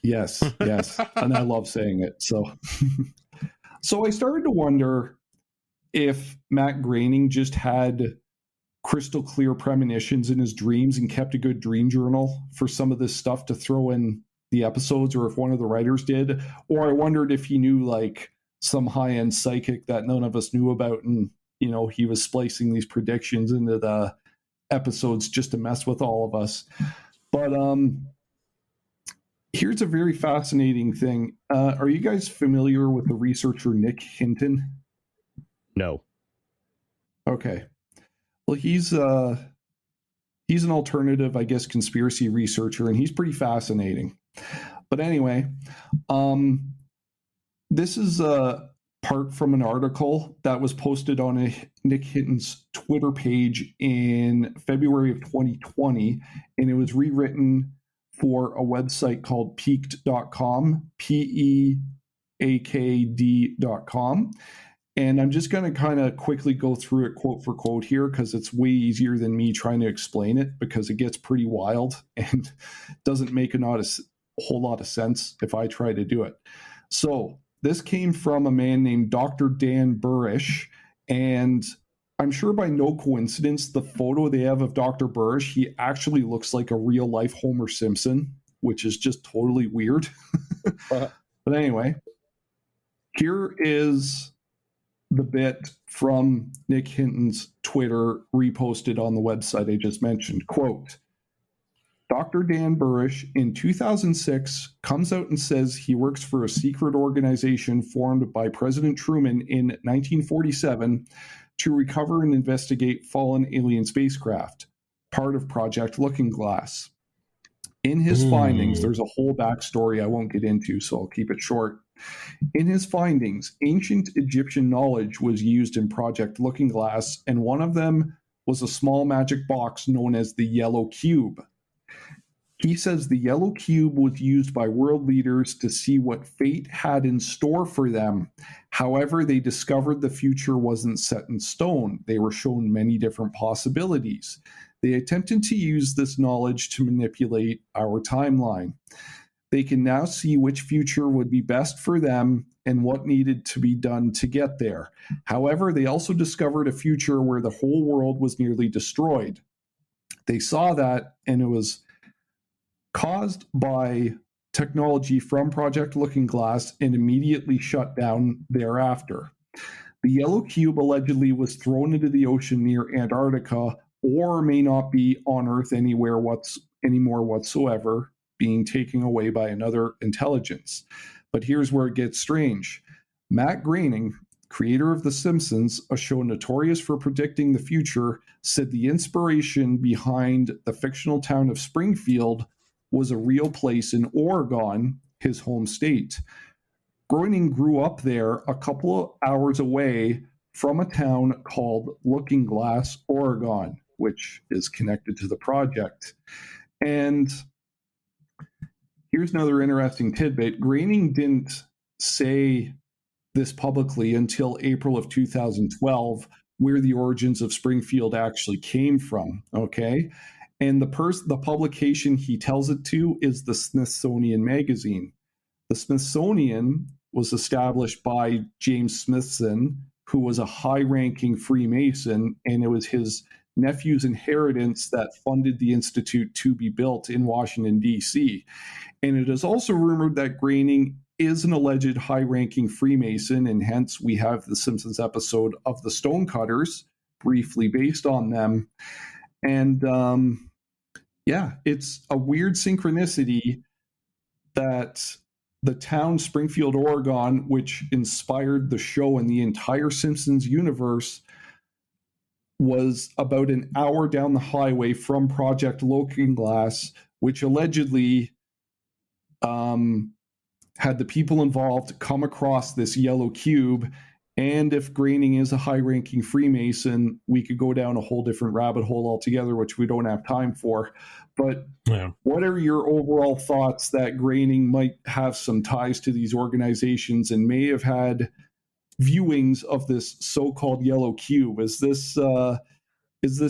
Yes, yes. And I love saying it. So I started to wonder if Matt Groening just had crystal clear premonitions in his dreams and kept a good dream journal for some of this stuff to throw in the episodes, or if one of the writers did. Or I wondered if he knew like some high-end psychic that none of us knew about, and he was splicing these predictions into the episodes just to mess with all of us. But here's a very fascinating thing. Are you guys familiar with the researcher Nick Hinton? No. Okay. Well, he's an alternative, I guess, conspiracy researcher, and he's pretty fascinating. But anyway, this is a part from an article that was posted on Nick Hinton's Twitter page in February of 2020, and it was rewritten for a website called peaked.com, peakd.com. And I'm just going to kind of quickly go through it quote for quote here, because it's way easier than me trying to explain it, because it gets pretty wild and doesn't make a whole lot of sense if I try to do it. So this came from a man named Dr. Dan Burish, and I'm sure by no coincidence, the photo they have of Dr. Burish, he actually looks like a real life Homer Simpson, which is just totally weird. But anyway, here is the bit from Nick Hinton's Twitter reposted on the website I just mentioned. Quote, Dr. Dan Burish in 2006 comes out and says he works for a secret organization formed by President Truman in 1947 to recover and investigate fallen alien spacecraft, part of Project Looking Glass. In his findings, there's a whole backstory I won't get into, so I'll keep it short. In his findings, ancient Egyptian knowledge was used in Project Looking Glass, and one of them was a small magic box known as the Yellow Cube. He says the Yellow Cube was used by world leaders to see what fate had in store for them. However, they discovered the future wasn't set in stone. They were shown many different possibilities. They attempted to use this knowledge to manipulate our timeline. They can now see which future would be best for them and what needed to be done to get there. However, they also discovered a future where the whole world was nearly destroyed. They saw that, and it was caused by technology from Project Looking Glass and immediately shut down thereafter. The Yellow Cube allegedly was thrown into the ocean near Antarctica, or may not be on Earth anymore whatsoever, being taken away by another intelligence. But here's where it gets strange. Matt Groening, creator of The Simpsons, a show notorious for predicting the future, said the inspiration behind the fictional town of Springfield was a real place in Oregon, his home state. Groening grew up there a couple of hours away from a town called Looking Glass, Oregon, which is connected to the project. And here's another interesting tidbit. Groening didn't say this publicly until April of 2012, where the origins of Springfield actually came from, okay? And the publication he tells it to is the Smithsonian Magazine. The Smithsonian was established by James Smithson, who was a high-ranking Freemason, and it was his nephew's inheritance that funded the institute to be built in Washington, D.C. And it is also rumored that Groening is an alleged high-ranking Freemason, and hence we have the Simpsons episode of the Stonecutters, briefly based on them. And it's a weird synchronicity that the town Springfield, Oregon, which inspired the show and the entire Simpsons universe, was about an hour down the highway from Project Looking Glass, which allegedly had the people involved come across this yellow cube. And if Groening is a high-ranking Freemason, we could go down a whole different rabbit hole altogether, which we don't have time for. But what are your overall thoughts that Groening might have some ties to these organizations and may have had viewings of this so-called yellow cube? Is this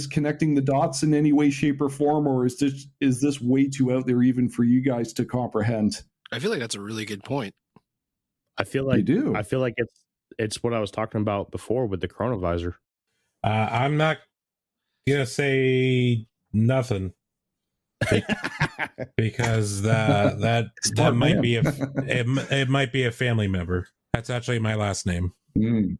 connecting the dots in any way, shape, or form, or is this way too out there even for you guys to comprehend? I feel like that's a really good point. I feel You like do. I feel like it's what I was talking about before with the chronovisor. I'm not gonna say nothing because that Smart might man. be it might be a family member. That's actually my last name. Mm.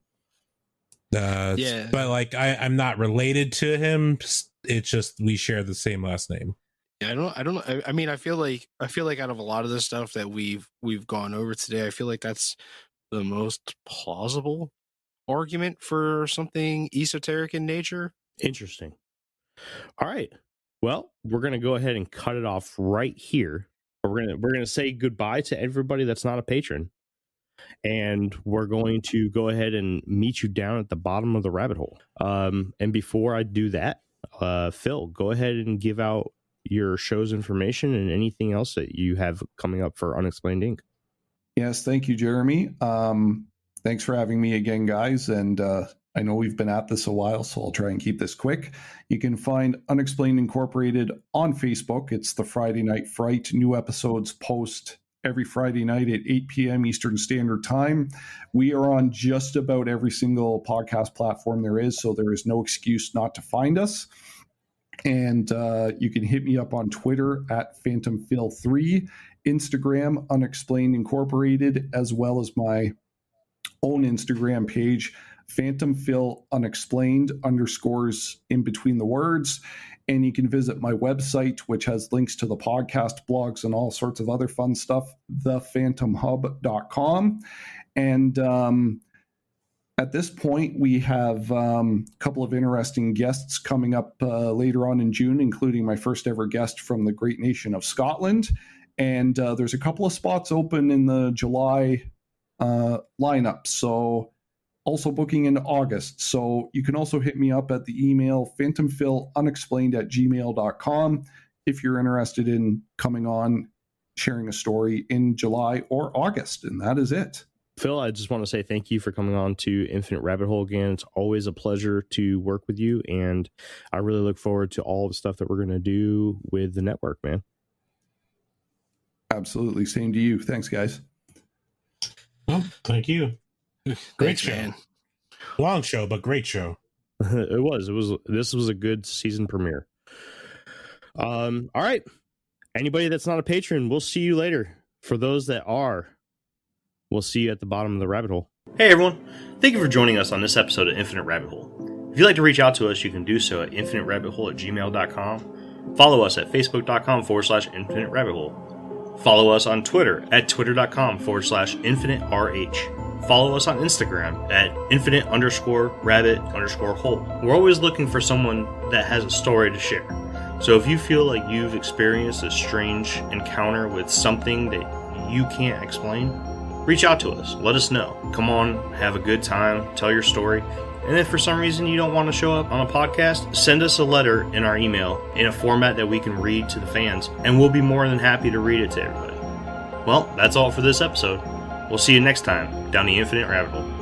Yeah. But like I'm not related to him. It's just we share the same last name. Yeah, I don't know. I mean, I feel like out of a lot of the stuff that we've gone over today, I feel like that's the most plausible argument for something esoteric in nature. Interesting. All right. Well, we're gonna go ahead and cut it off right here. We're gonna say goodbye to everybody that's not a patron, and we're going to go ahead and meet you down at the bottom of the rabbit hole. And before I do that, Phil, go ahead and give out your show's information and anything else that you have coming up for Unexplained Inc. Yes, thank you, Jeremy. Thanks for having me again, guys. And I know we've been at this a while, so I'll try and keep this quick. You can find Unexplained Incorporated on Facebook. It's the Friday Night Fright. New episodes post every Friday night at 8 p.m. Eastern Standard Time. We are on just about every single podcast platform there is, so there is no excuse not to find us. And you can hit me up on Twitter at PhantomPhil3, Instagram, Unexplained Incorporated, as well as my own Instagram page, PhantomPhil Unexplained _ in between the words. And you can visit my website, which has links to the podcast, blogs, and all sorts of other fun stuff, thephantomhub.com. And at this point, we have a couple of interesting guests coming up later on in June, including my first ever guest from the great nation of Scotland. And there's a couple of spots open in the July lineup. So also booking in August. So you can also hit me up at the email phantomphilunexplained@gmail.com if you're interested in coming on, sharing a story in July or August. And that is it. Phil, I just want to say thank you for coming on to Infinite Rabbit Hole again. It's always a pleasure to work with you, and I really look forward to all the stuff that we're going to do with the network, man. Absolutely. Same to you. Thanks, guys. Well, thank you. Great Thanks, show. man. Long show, but great show. It was. This was a good season premiere. All right. Anybody that's not a patron, we'll see you later. For those that are, we'll see you at the bottom of the rabbit hole. Hey everyone, thank you for joining us on this episode of Infinite Rabbit Hole. If you'd like to reach out to us, you can do so at infiniterabbithole@gmail.com. Follow us at facebook.com/infinite rabbit hole. Follow us on Twitter at twitter.com/infiniterh. Follow us on Instagram at infinite_rabbit_hole. We're always looking for someone that has a story to share. So if you feel like you've experienced a strange encounter with something that you can't explain, reach out to us. Let us know. Come on, have a good time, tell your story. And if for some reason you don't want to show up on a podcast, send us a letter in our email in a format that we can read to the fans, and we'll be more than happy to read it to everybody. Well, that's all for this episode. We'll see you next time down the Infinite Rabbit Hole.